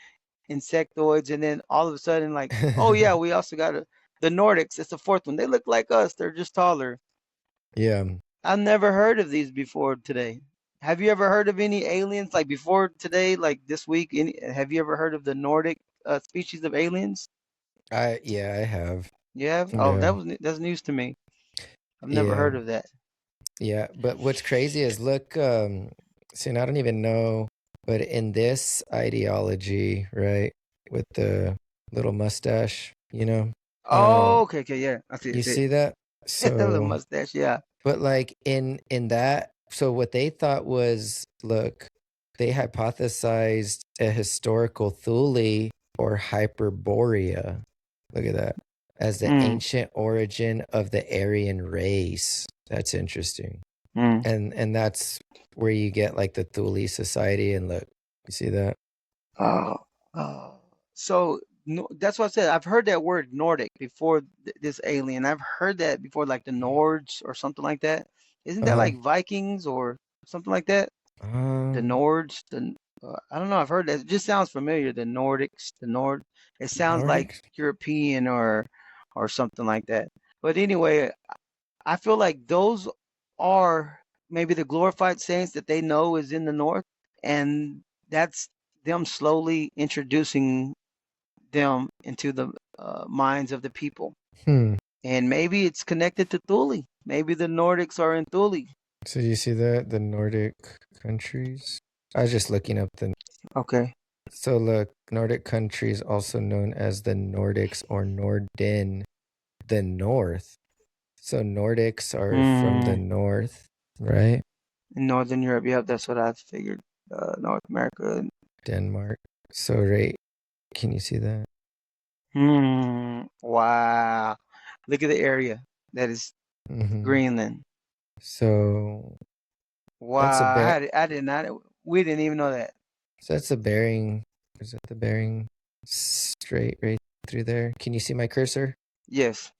insectoids, and then all of a sudden, like, oh yeah, we also got the Nordics. It's the fourth one. They look like us. They're just taller. Yeah. I've never heard of these before today. Have you ever heard of any aliens like before today, like this week? Have you ever heard of the Nordic species of aliens? I have. You have? Oh, Yeah. that's news to me. I've never Yeah. heard of that. Yeah. But what's crazy is look, see, and I don't even know, but in this ideology, right, with the little mustache, Oh, okay, okay, yeah. I see, I you see. see that? That little So, mustache, yeah. but like in that, so what they thought was, look, they hypothesized a historical Thule or Hyperborea. Look at that. As the Mm, ancient origin of the Aryan race. That's interesting. mm. And that's where you get like the Thule society, and look, you see that? Oh, oh. So no, that's what I said. I've heard that word Nordic before this alien. I've heard that before, like the Nords or something like that. Isn't that Uh-huh. like Vikings or something like that? The Um, Nords, I don't know. I've heard that. It just sounds familiar. The Nordics, the Nord. It sounds like Nordic? European or something like that. But anyway, I feel like those are maybe the glorified saints that they know is in the north, and that's them slowly introducing them into the minds of the people. Hmm. And maybe it's connected to Thule. Maybe the Nordics are in Thule. So you see that? The Nordic countries? I was just looking up the. Okay. So look, Nordic countries, also known as the Nordics or Norden, the North. So Nordics are from the Mm, North, right? in Northern Europe, yeah, that's what I figured. North America. Denmark. So right, can you see that? Wow. Look at the area that is Mm-hmm. Greenland. So that's a Wow. bear. I did not. We didn't even know that. So that's the Bering. Is that the Bering Strait right through there? Can you see my cursor? Yes.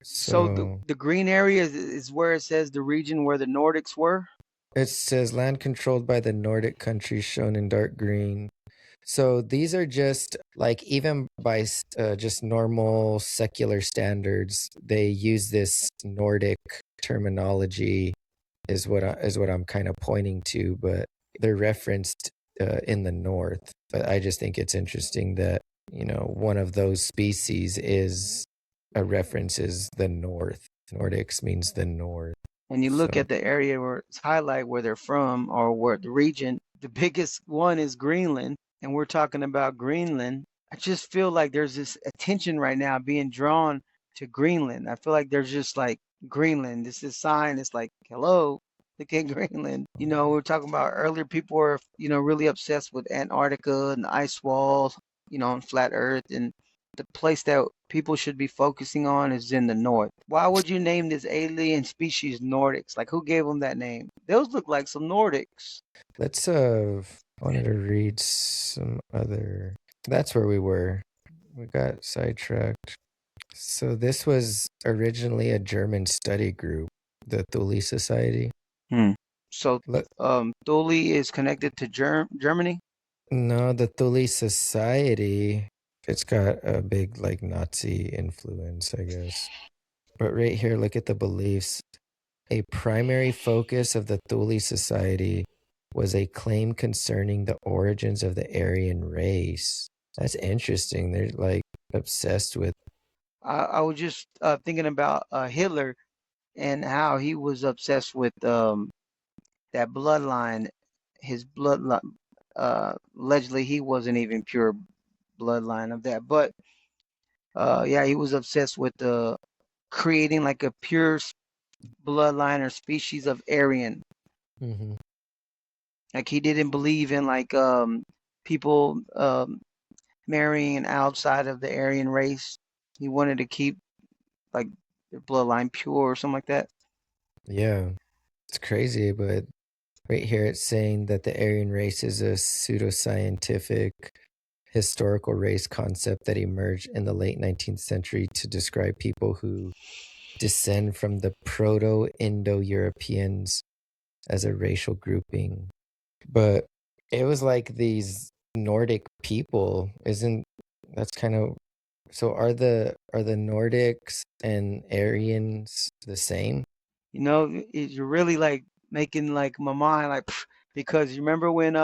So the So the green area is where it says the region where the Nordics were. It says land controlled by the Nordic countries shown in dark green. So these are just like, even by just normal secular standards, they use this Nordic terminology is what I'm kind of pointing to, but they're referenced in the north. But I just think it's interesting that, you know, one of those species is a reference is the north. Nordics means the north. And you look So at the area where it's highlight where they're from or where the region, the biggest one is Greenland, and we're talking about Greenland. I just feel like there's this attention right now being drawn to Greenland. I feel like there's just like Greenland. This is sign. It's like, hello, look at Greenland. You know, we were talking about earlier, people were, you know, really obsessed with Antarctica and the ice walls, you know, and flat Earth. And the place that people should be focusing on is in the north. Why would you name this alien species Nordics? Like, who gave them that name? Those look like some Nordics. let's I wanted to read some other. That's where we were. We got sidetracked. So this was originally a German study group, the Thule Society. So, Look, Thule is connected to Germany. no, the Thule Society, it's got a big like Nazi influence, I guess. But right here, look at the beliefs. A primary focus of the Thule Society was a claim concerning the origins of the Aryan race. That's interesting. They're like obsessed with. I was just thinking about Hitler and how he was obsessed with that bloodline. His bloodline, allegedly, he wasn't even pure bloodline of that, but yeah, he was obsessed with creating like a pure bloodline or species of Aryan. Mhm. Like he didn't believe in like people marrying outside of the Aryan race. He wanted to keep like their bloodline pure or something like that. Yeah, it's crazy, but right here it's saying that the Aryan race is a pseudoscientific historical race concept that emerged in the late 19th century to describe people who descend from the Proto-Indo-Europeans as a racial grouping. But it was like these Nordic people, isn't that's kind of so are the Nordics and Aryans the same? You know, you're really like making like my mind like because you remember when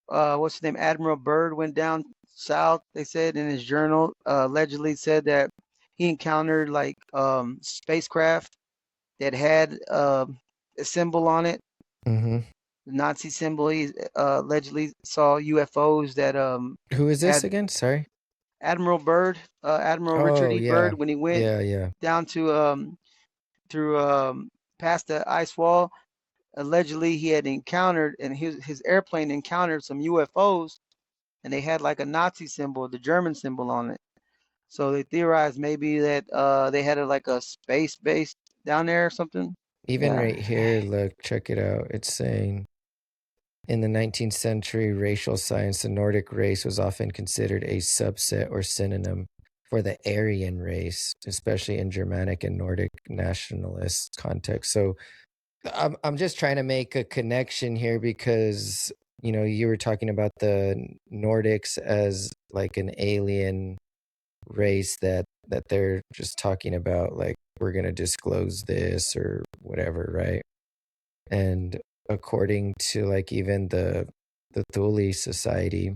what's his name, Admiral Byrd went down south. They said in his journal, allegedly said that he encountered like spacecraft that had a symbol on it, Mm-hmm. the Nazi symbol. He allegedly saw UFOs that Who is this had again? Sorry. Admiral Byrd, Admiral Richard Oh E. yeah, Byrd, when he went yeah. down to through past the ice wall. Allegedly, he had encountered, and his airplane encountered some UFOs, and they had like a Nazi symbol, the German symbol on it. So they theorized maybe that they had like a space base down there or something. Even Yeah. right here, look, check it out. It's saying in the 19th century racial science, the Nordic race was often considered a subset or synonym for the Aryan race, especially in Germanic and Nordic nationalist context. So I'm just trying to make a connection here because, you know, you were talking about the Nordics as like an alien race that they're just talking about, like we're going to disclose this or whatever, right? And according to like even the Thule Society,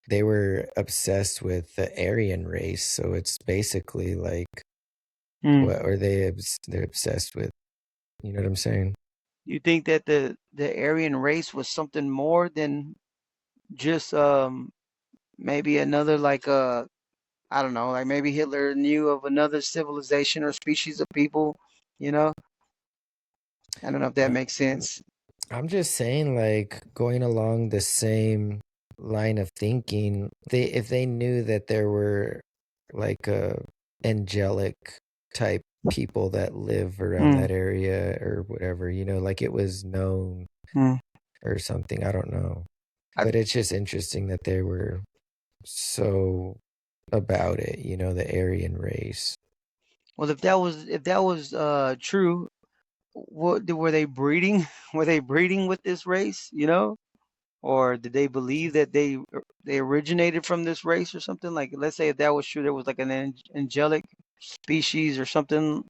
they were obsessed with the Aryan race. So it's basically like Hmm. what are they're obsessed with, you know what I'm saying? You think that the Aryan race was something more than just maybe another like I don't know, like maybe Hitler knew of another civilization or species of people, you know? I don't know if that Uh, makes sense. I'm just saying, like going along the same line of thinking, they if they knew that there were like angelic type people that live around Hmm. that area or whatever, you know, like it was known Hmm. or something. I don't know. I, But it's just interesting that they were so about it, you know, the Aryan race. well, if that was true, what were they breeding? Were they breeding with this race? Or did they believe that they originated from this race or something? Like, let's say if that was true, there was like an angelic species or something.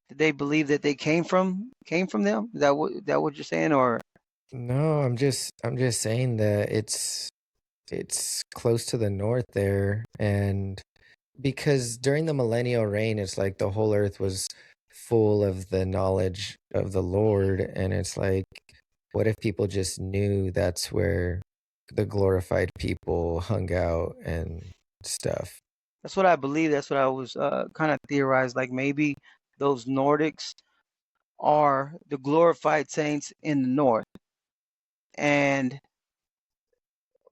Did they believe that they came from them? Is that what you're saying? Or No, I'm just saying that it's close to the north there, and because during the millennial reign, it's like the whole earth was full of the knowledge of the Lord, and it's like, what if people just knew that's where the glorified people hung out and stuff? that's what I believe. That's what I was kind of theorized. Like maybe those Nordics are the glorified saints in the north. And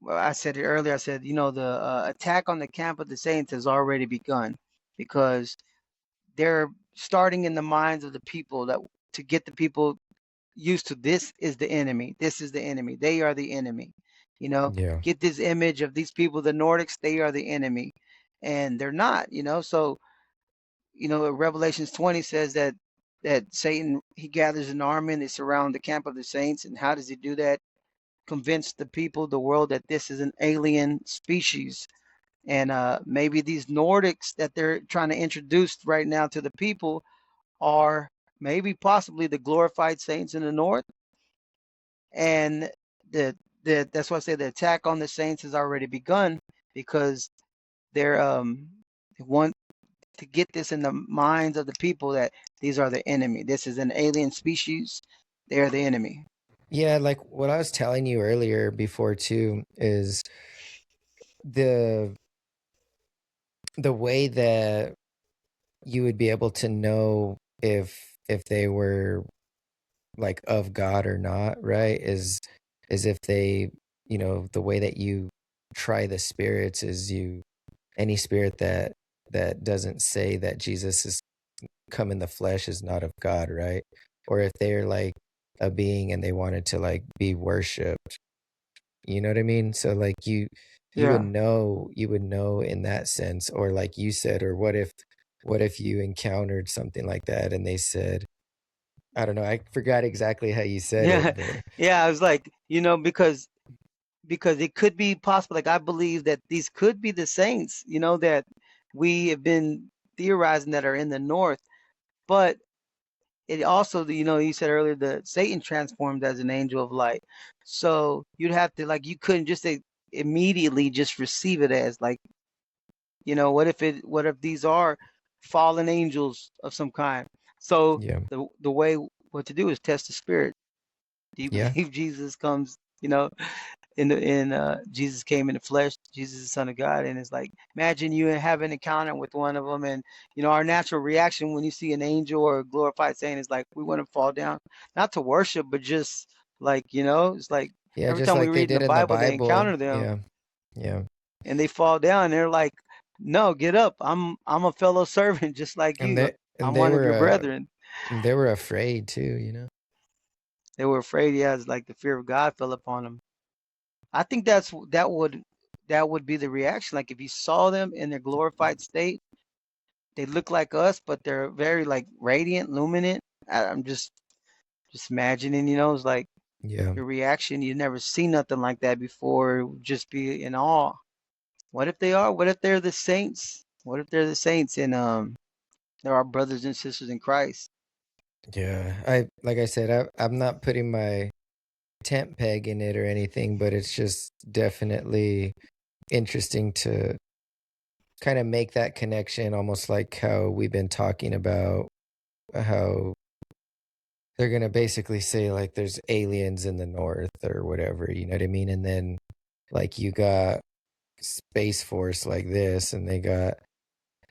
well, I said it earlier. I said, the attack on the camp of the saints has already begun because they're starting in the minds of the people that to get the people used to this is the enemy. This is the enemy. They are the enemy. Yeah. Get this image of these people, the Nordics, they are the enemy. And they're not. So, Revelations 20 says that Satan, he gathers an army and they surround the camp of the saints. And how does he do that? Convince the people, the world, that this is an alien species. And maybe these Nordics that they're trying to introduce right now to the people are maybe possibly the glorified saints in the north. And that's why I say the attack on the saints has already begun because they want to get this in the minds of the people that these are the enemy. This is an alien species. They're the enemy. Yeah, like what I was telling you earlier before too is the the way that you would be able to know if they were like of God or not, right? Is if they, the way that you try the spirits is any spirit that doesn't say that Jesus is come in the flesh is not of God, right? Or if they're like a being and they wanted to like be worshipped. You know what I mean? So like Yeah. you would know in that sense, or like you said, or what if you encountered something like that and they said, I don't know, I forgot exactly how you said Yeah. it, but Yeah. I was like, because it could be possible. Like I believe that these could be the saints, that we have been theorizing that are in the north. But it also, you said earlier that Satan transformed as an angel of light. So you'd have to like you couldn't just immediately just receive it as like, what if these are fallen angels of some kind? So yeah. the way what to do is test the spirit. Do you Yeah. believe Jesus comes, in Jesus came in the flesh, Jesus is the Son of God, and it's like imagine you have an encounter with one of them, and our natural reaction when you see an angel or a glorified saint is like we want to fall down, not to worship, but just like it's like Yeah, every just time we like they read in the did in the Bible they Bible. encounter them Yeah. Yeah. and they fall down. They're like, no, get up. I'm a fellow servant just like And you. they and I'm they one of were your brethren. they were afraid too. They were afraid. Yeah, it's like the fear of God fell upon them. I think that would be the reaction. Like if you saw them in their glorified state, they look like us, but they're very like radiant, luminant. I'm just imagining, it's like Yeah. your reaction. You never seen nothing like that before. It would just be in awe. What if they are? What if they're the saints? What if they're the saints and they're our brothers and sisters in Christ? Yeah. I like I said, I'm not putting my tent peg in it or anything, but it's just definitely interesting to kind of make that connection, almost like how we've been talking about how they're gonna basically say like there's aliens in the north or whatever, you know what I mean? And then like you got Space Force like this, and they got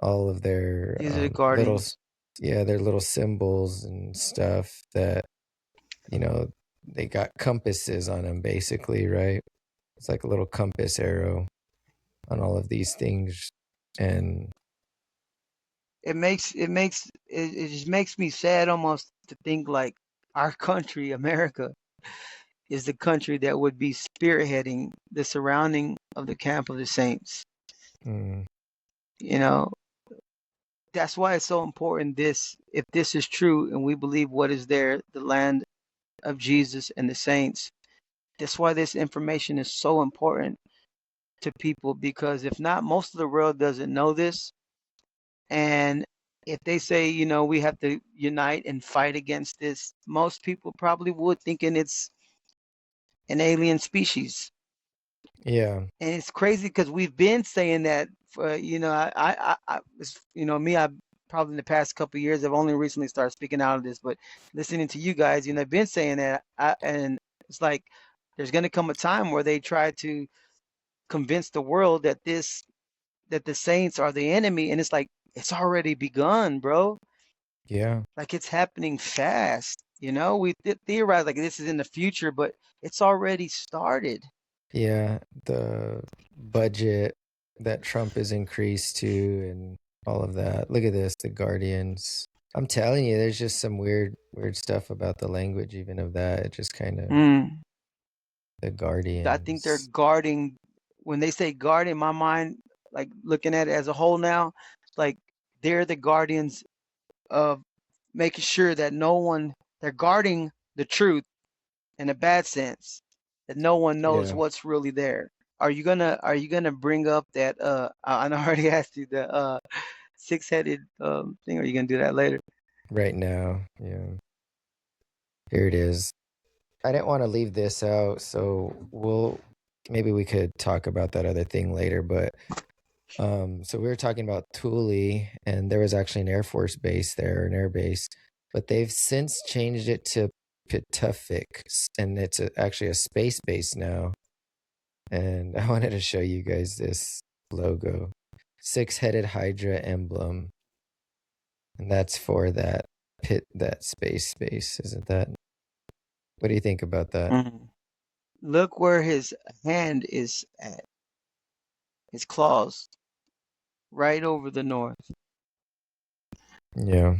all of their These are the little, guardians. yeah, their little symbols and stuff that you know they got compasses on them, basically, right? It's like a little compass arrow on all of these things, and It just makes me sad almost to think like our country, America, is the country that would be spearheading the surrounding of the camp of the saints. mm, You know, that's why it's so important. If this is true, and we believe what is there, the land of Jesus and the saints, that's why this information is so important to people, because if not, most of the world doesn't know this. And if they say, we have to unite and fight against this, most people probably would, thinking it's an alien species. Yeah. And it's crazy because we've been saying that for, me, I probably in the past couple of years, I've only recently started speaking out of this, but listening to you guys, I've been saying that, and it's like there's going to come a time where they try to convince the world that the saints are the enemy, and it's like it's already begun, bro. Yeah. Like it's happening fast. We theorize like this is in the future, but it's already started. Yeah. The budget that Trump has increased to and all of that. Look at this, the Guardians. I'm telling you, there's just some weird stuff about the language, even of that. It just kind of the I think they're Guardians. guarding. When they say guard, in my mind, like looking at it as a whole now, like they're the guardians of making sure that they're guarding the truth in a bad sense, that no one knows Yeah. what's really there. Are you gonna bring up that I already asked you the six-headed thing? Or are you gonna do that later? Right now. Yeah. Here it is. I didn't want to leave this out, so maybe we could talk about that other thing later, but so we were talking about Thule, and there was actually an Air Force base there, an air base, but they've since changed it to Pituffik, and it's actually a space base now. And I wanted to show you guys this logo, six-headed Hydra emblem, and that's for that space base, isn't that? What do you think about that? Mhm. Look where his hand is at. His claws, right over the north. Yeah.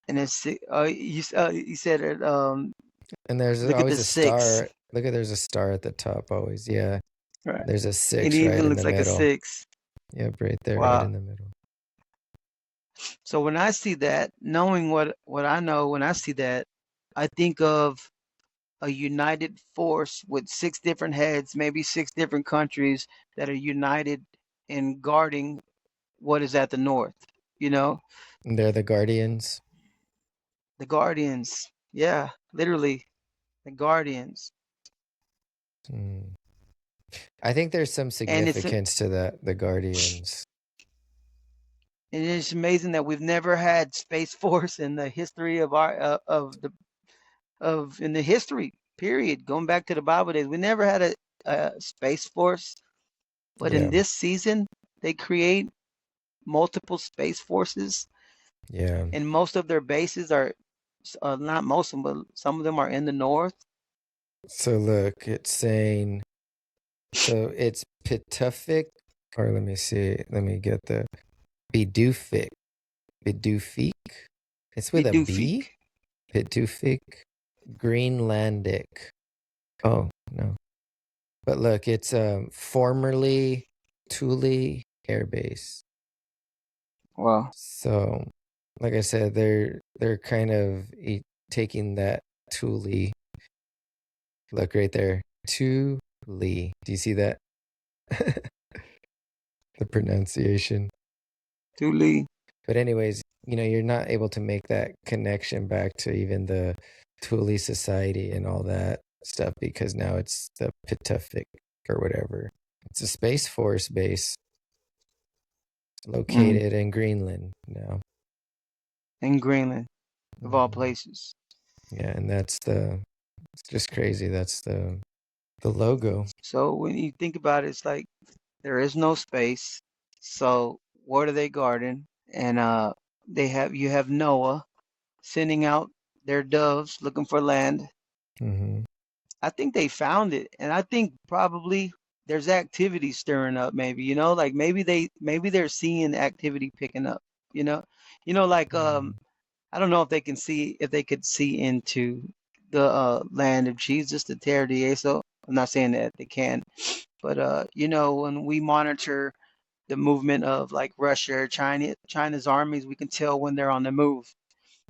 And it's you said it. And there's Look at the always a six. star. Look at there's a star at the top always. Yeah. Right. There's a It 6 right even in looks the like a middle. 6. Yep, right there, right in Wow. the middle. So when I see that, knowing what I know, when I see that, I think of a united force with 6 different heads, maybe 6 different countries that are united in guarding what is at the north. And they're the Guardians. The Guardians. Yeah, literally, the Guardians. I think there's some And significance to the Guardians. it's amazing that we've never had Space Force in the history of in the history period, going back to the Bible days. We never had a Space Force, but in Yeah. this season they create multiple Space Forces, Yeah. and most of their bases are not most of them, but some of them are in the north. So look, it's saying, so it's Pituffik, or let me see, let me get the Bidufik. Bidufik? It's with a B? Pituffik Greenlandic. Oh, no. But look, it's formerly Thule Air Base. Wow. So, like I said, they're kind of taking that Thule. Look right there, Thule. Do you see that? The pronunciation. Thule. But anyways, you're not able to make that connection back to even the Thule Society and all that stuff because now it's the Pituffik or whatever. It's a Space Force base located in Greenland now. In Greenland, of all places. Yeah, and it's just crazy. That's the logo. So when you think about it, it's like there is no space. So what are they guarding? And you have Noah sending out their doves looking for land. Mm-hmm. I think they found it, and I think probably there's activity stirring up. Maybe like maybe they're seeing activity picking up. Like I don't know if they could see into the land of Jesus, the Terra de Eso. I'm not saying that they can, but when we monitor the movement of like Russia or China's armies. We can tell when they're on the move.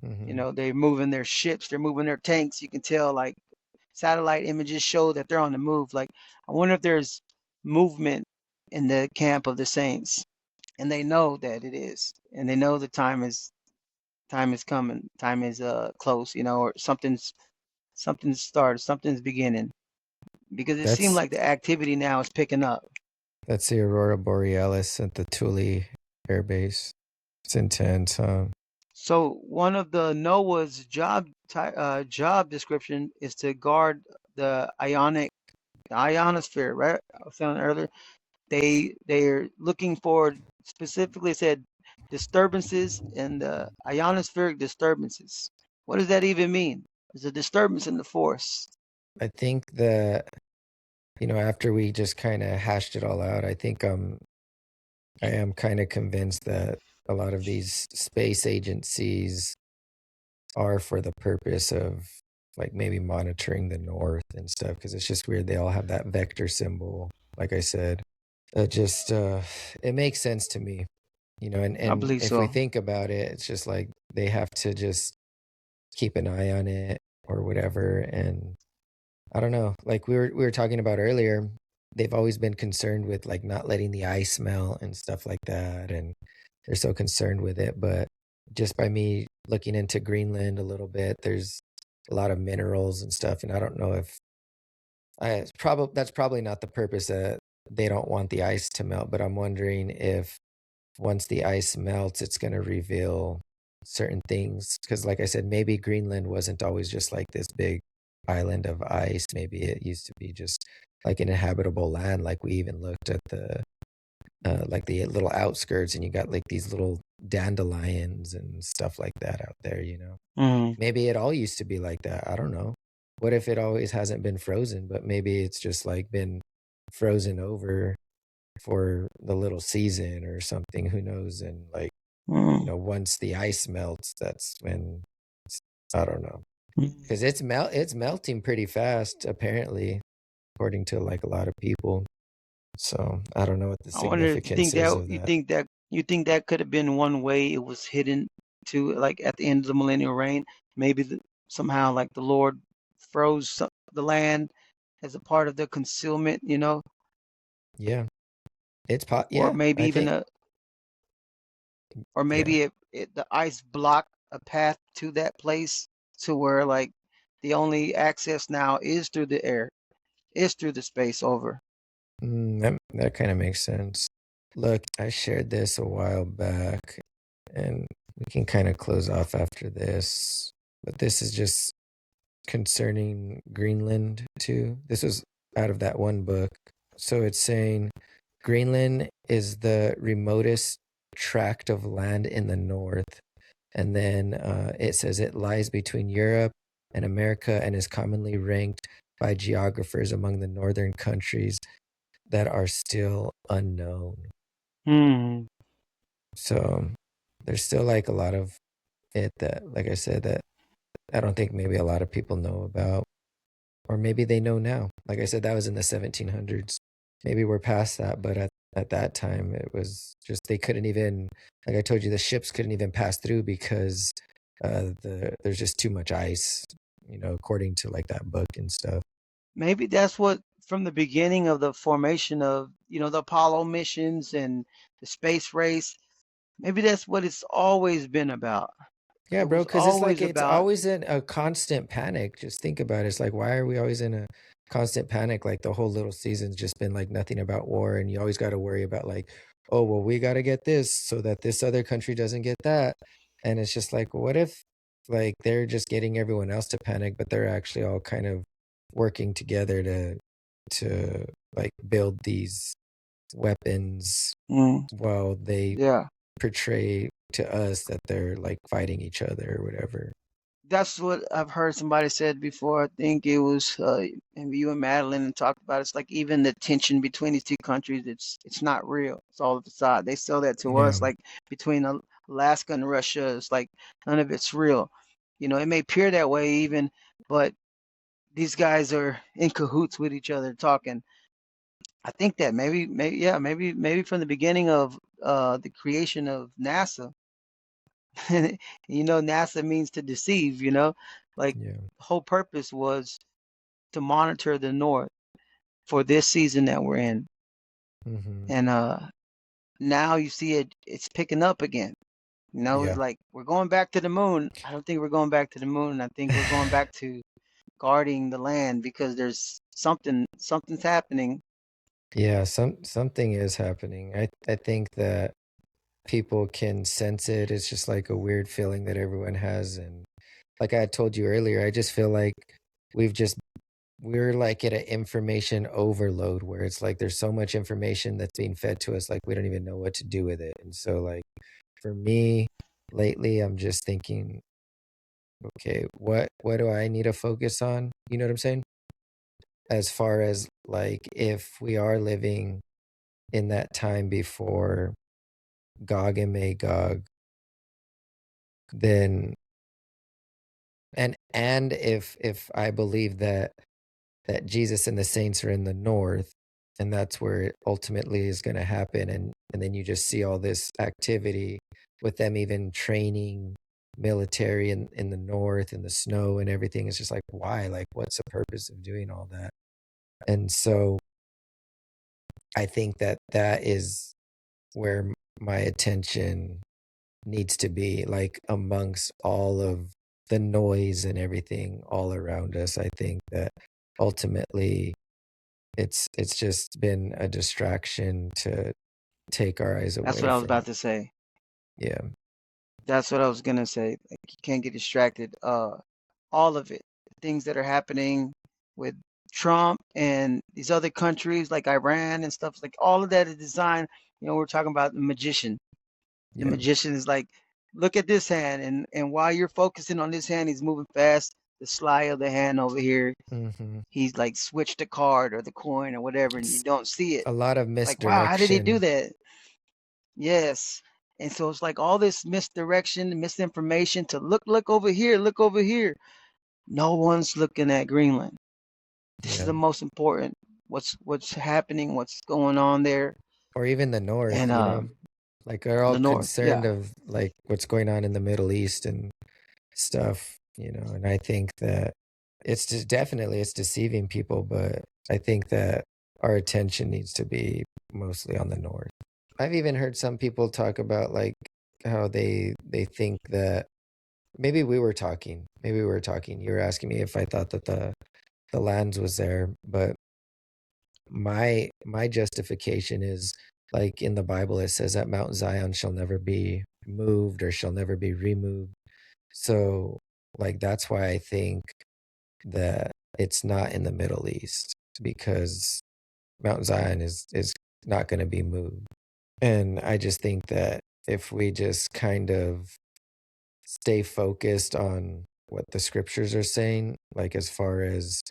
You know, they're moving their ships, they're moving their tanks. You can tell, like, satellite images show that they're on the move. Like, I wonder if there's movement in the camp of the saints, and they know that it is, and they know the time is coming, time is close, you know, or something's started, something's beginning, because it seemed That's like the activity now is picking up. that's the Aurora Borealis at the Thule Air Base. It's intense, huh? So one of the Noah's job description is to guard the ionosphere, right? I was saying earlier. They're looking for, specifically said, disturbances in the ionospheric disturbances. What does that even mean? There's a disturbance in the force. I think that, after we just kind of hashed it all out, I think I am kind of convinced that a lot of these space agencies are for the purpose of like maybe monitoring the north and stuff, because it's just weird they all have that vector symbol, like I said. It makes sense to me, and I believe if we so. think about it, it's just like they have to just keep an eye on it or whatever. And I don't know, like we were talking about earlier, they've always been concerned with like not letting the ice melt and stuff like that, and they're so concerned with it. But just by me looking into Greenland a little bit, there's a lot of minerals and stuff, and I don't know if that's probably not the purpose that they don't want the ice to melt, but I'm wondering if once the ice melts, it's going to reveal certain things. Because, like I said, maybe Greenland wasn't always just like this big island of ice. Maybe it used to be just like an inhabitable land. Like we even looked at the like the little outskirts, and you got like these little dandelions and stuff like that out there. Mm. Maybe it all used to be like that. I don't know. What if it always hasn't been frozen, but maybe it's just like been frozen over for the little season or something? Who knows? And like, Mm. once the ice melts, that's when I don't know, Mm. because it's melting pretty fast apparently, according to like a lot of people. So I don't know what the I wonder if significance is of that. you think that could have been one way it was hidden to, like at the end of the millennial reign. Maybe somehow like the Lord froze the land as a part of the concealment, you know, Yeah, or yeah, maybe I even think, or yeah. maybe the ice blocked a path to that place, to where like the only access now is through the air, is through the space over. That kind of makes sense. Look, I shared this a while back, and we can kind of close off after this. But this is just concerning Greenland too. This was out of that one book. So it's saying Greenland is the remotest tract of land in the north. And then it says it lies between Europe and America and is commonly ranked by geographers among the northern countries that are still unknown. Hmm. So there's still like a lot of it that, like I said, that I don't think maybe a lot of people know about, or maybe they know now. Like I said, that was in the 1700s. Maybe we're past that, but at that time, it was just they couldn't even, like I told you, the ships couldn't even pass through because there's just too much ice, according to like that book and stuff. Maybe that's what, from the beginning of the formation of, the Apollo missions and the space race, maybe that's what it's always been about. Yeah, It bro, was because it's like always it's about. always in a constant panic. Just think about it. It's like, why are we always in a constant panic? Like the whole little season's just been like nothing about war, and you always got to worry about like, oh, well, we got to get this so that this other country doesn't get that. And it's just like, what if like they're just getting everyone else to panic, but they're actually all kind of working together to like build these weapons Mm, while they yeah, portray to us that they're like fighting each other or whatever. that's what I've heard somebody said before. I think it was maybe you and Madeline, and talked about. It's like even the tension between these two countries, it's not real. It's all a facade. They sell that to Yeah. us, like between Alaska and Russia. It's like none of it's real. It may appear that way even, but these guys are in cahoots with each other, talking. I think that maybe from the beginning of the creation of NASA. NASA means to deceive, like Yeah. the whole purpose was to monitor the North for this season that we're in. Hmm. And now you see it's picking up again. It's Yeah. like we're going back to the moon. I don't think we're going back to the moon. I think we're going back to guarding the land because there's something's happening. Yeah, something is happening. I think that people can sense it. It's just like a weird feeling that everyone has. And like I had told you earlier, I just feel like we've just we're like at an information overload where it's like there's so much information that's being fed to us, like we don't even know what to do with it. And so like for me lately, I'm just thinking, okay, what do I need to focus on? You know what I'm saying? As far as like if we are living in that time before Gog and Magog, then and if I believe that Jesus and the saints are in the north, and that's where it ultimately is going to happen, and then you just see all this activity with them even training military in the north in the snow and everything. It's just like, why? Like, what's the purpose of doing all that? And so I think that that is where my attention needs to be, like amongst all of the noise and everything all around us. I think that ultimately it's just been a distraction to take our eyes That's away what I was from. about to say. Yeah. That's what I was gonna say. Like you can't get distracted. All of it, things that are happening with Trump and these other countries like Iran and stuff, like all of that is designed. We're talking about the magician. The Yeah. magician is like, look at this hand, and while you're focusing on this hand, he's moving fast. The sleight of the hand over here, Hmm. he's like switched the card or the coin or whatever, and you It's don't see it. a lot of It's like, wow, how did he do misdirection. that? Yes. And so it's like all this misdirection, misinformation to look over here, look over here. No one's looking at Greenland. This is Yeah. the most important. What's happening, what's going on there, Or even the north, and like they're all the North. concerned Yeah, of like what's going on in the Middle East and stuff, and I think that it's just definitely it's deceiving people, but I think that our attention needs to be mostly on the north. I've even heard some people talk about like how they think that maybe we were talking, you were asking me if I thought that the lands was there, but my justification is like in the Bible it says that Mount Zion shall never be moved or shall never be removed. So like that's why I think that it's not in the Middle East, because Mount Zion is not going to be moved. And I just think that if we just kind of stay focused on what the scriptures are saying, like as far as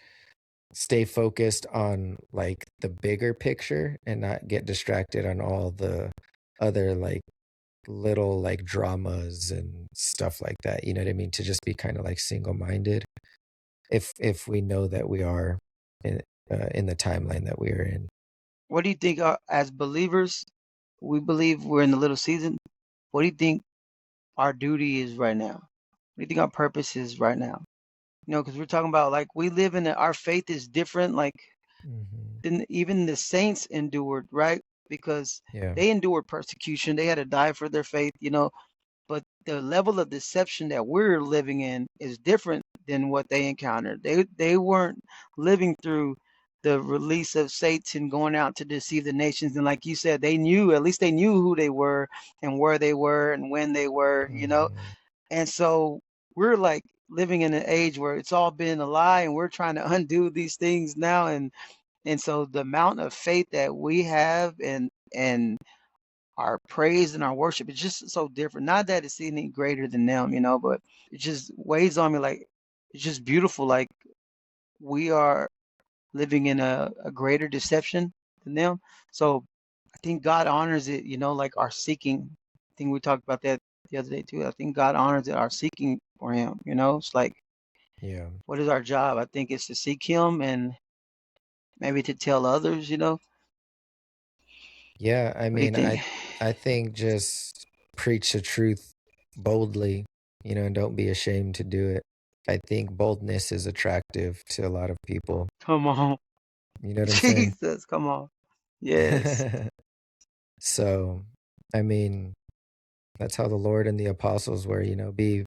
stay focused on like the bigger picture and not get distracted on all the other like little like dramas and stuff like that. You know what I mean? To just be kind of like single minded. If we know that we are in the timeline that we are in. what do you think, as believers, we believe we're in the little season? What do you think our duty is right now? What do you think our purpose is right now? Because we're talking about like we live in our faith is different. Like Hmm. than even the saints endured, right? Because Yeah. they endured persecution. They had to die for their faith. But the level of deception that we're living in is different than what they encountered. They weren't living through the release of Satan going out to deceive the nations. And like you said, at least they knew who they were and where they were and when they were. Hmm. And so we're like living in an age where it's all been a lie and we're trying to undo these things now. And so the amount of faith that we have and our praise and our worship is just so different. Not that it's any greater than them, but it just weighs on me like it's just beautiful. Like we are living in a greater deception than them. So I think God honors it, like our seeking. I think we talked about that the other day too. I think God honors it, our seeking for him. It's like, Yeah. what is our job? I think it's to seek him and maybe to tell others. Yeah, I What do you mean, think? I think just preach the truth boldly, and don't be ashamed to do it. I think boldness is attractive to a lot of people. Come on. You know what I'm saying? Jesus, come on. Yes. So, I mean, that's how the Lord and the apostles were, be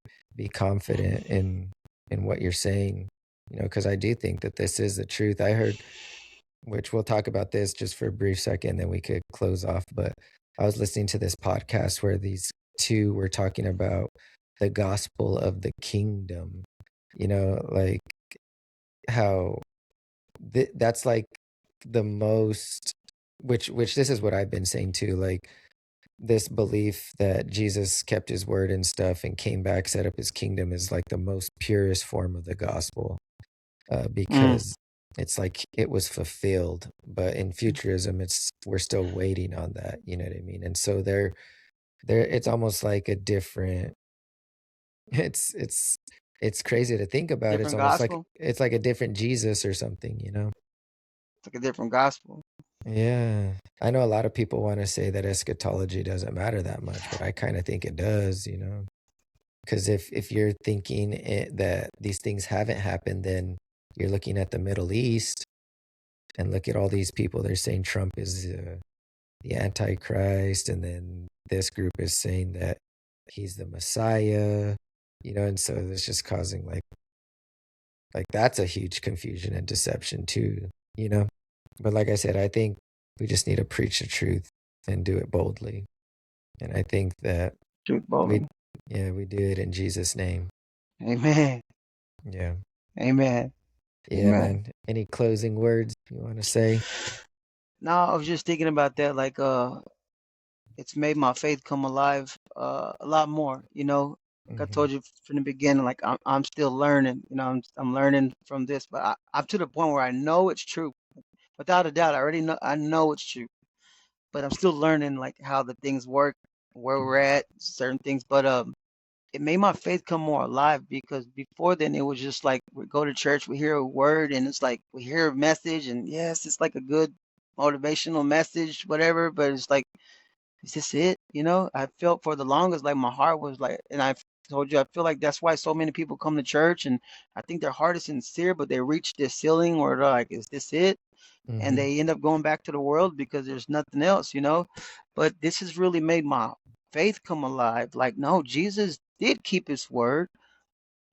confident in what you're saying, because I do think that this is the truth. I heard, which we'll talk about this just for a brief second, then we could close off. But I was listening to this podcast where these two were talking about the gospel of the kingdom, like how that's like the most, which this is what I've been saying too, like this belief that Jesus kept his word and stuff and came back, set up his kingdom is like the most purest form of the gospel, Mm, because it's like it was fulfilled. But in futurism, we're still waiting on that. You know what I mean? And so it's almost like a different. It's it's crazy to think about. It's different almost like gospel. it's like a different Jesus or something. It's like a different gospel. Yeah. I know a lot of people want to say that eschatology doesn't matter that much, but I kind of think it does. Because if you're thinking that these things haven't happened, then you're looking at the Middle East and look at all these people. They're saying Trump is the Antichrist, and then this group is saying that he's the Messiah, and so it's just causing like that's a huge confusion and deception too. But like I said, I think we just need to preach the truth and do it boldly. And I think that Truth we, boldly. yeah, we do it in Jesus' name. Amen. Yeah. Amen. Yeah, Amen. man. Any closing words you want to say? No, I was just thinking about that. Like, it's made my faith come alive a lot more. Like I Hmm. told you from the beginning, like I'm still learning. I'm learning from this, but I'm to the point where I know it's true, without a doubt. I know it's true, but I'm still learning like how the things work, where we're at, certain things. But it made my faith come more alive, because before then it was just like we go to church, we hear a word, and it's like we hear a message, and yes, it's like a good motivational message, whatever. But it's like, is this it? I felt for the longest like my heart was like, and I told you, I feel like that's why so many people come to church, and I think their heart is sincere, but they reach this ceiling where they're like, is this it? And Hmm. they end up going back to the world because there's nothing else. But this has really made my faith come alive. Like, no, Jesus did keep his word,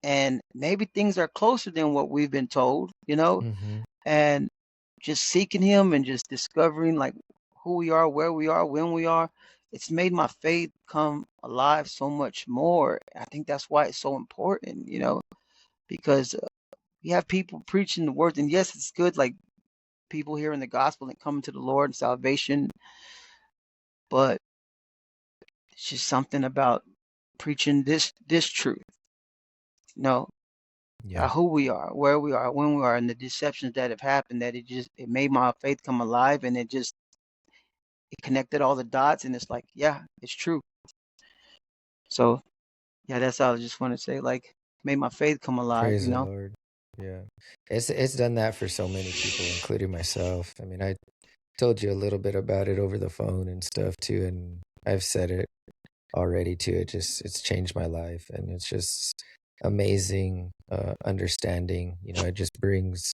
and maybe things are closer than what we've been told. Hmm. And just seeking him and just discovering like who we are, where we are, when we are, it's made my faith come alive so much more. I think that's why it's so important, because we have people preaching the word, and yes, it's good, like people hearing the gospel and coming to the Lord and salvation, but it's just something about preaching this truth, you know, Yeah. who we are, where we are, when we are, and the deceptions that have happened. That it made my faith come alive, and it connected all the dots, and it's like, yeah, it's true. So yeah, that's all I just want to say. Like, made my faith come alive, Praise you the know. Lord. Yeah. It's done that for so many people, including myself. I mean, I told you a little bit about it over the phone and stuff too, and I've said it already too. It's changed my life, and it's just amazing understanding. It just brings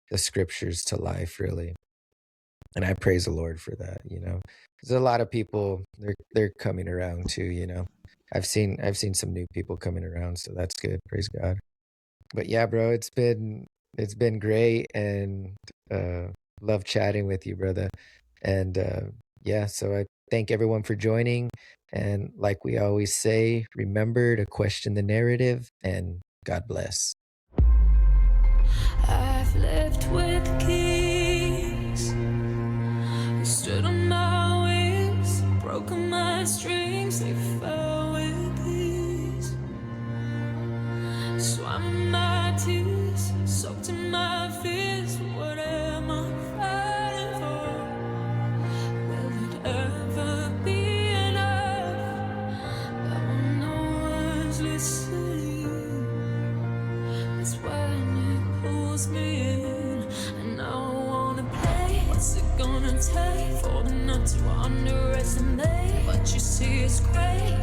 the scriptures to life, really. And I praise the Lord for that. Because a lot of people they're coming around too. I've seen some new people coming around, so that's good. Praise God. But yeah, bro, it's been great, and uh love chatting with you, brother. And yeah, so I thank everyone for joining. And like we always say, remember to question the narrative, and God bless. I've lived with kings who stood on my wings, broken my strings, they fell with ease. Swam in my tears, soaked in my fears. What am I fighting for? Will it ever be enough? But when no one's listening, it's when it pulls me in. And I wanna play. What's it gonna take for the night to underestimate, but you see it's great.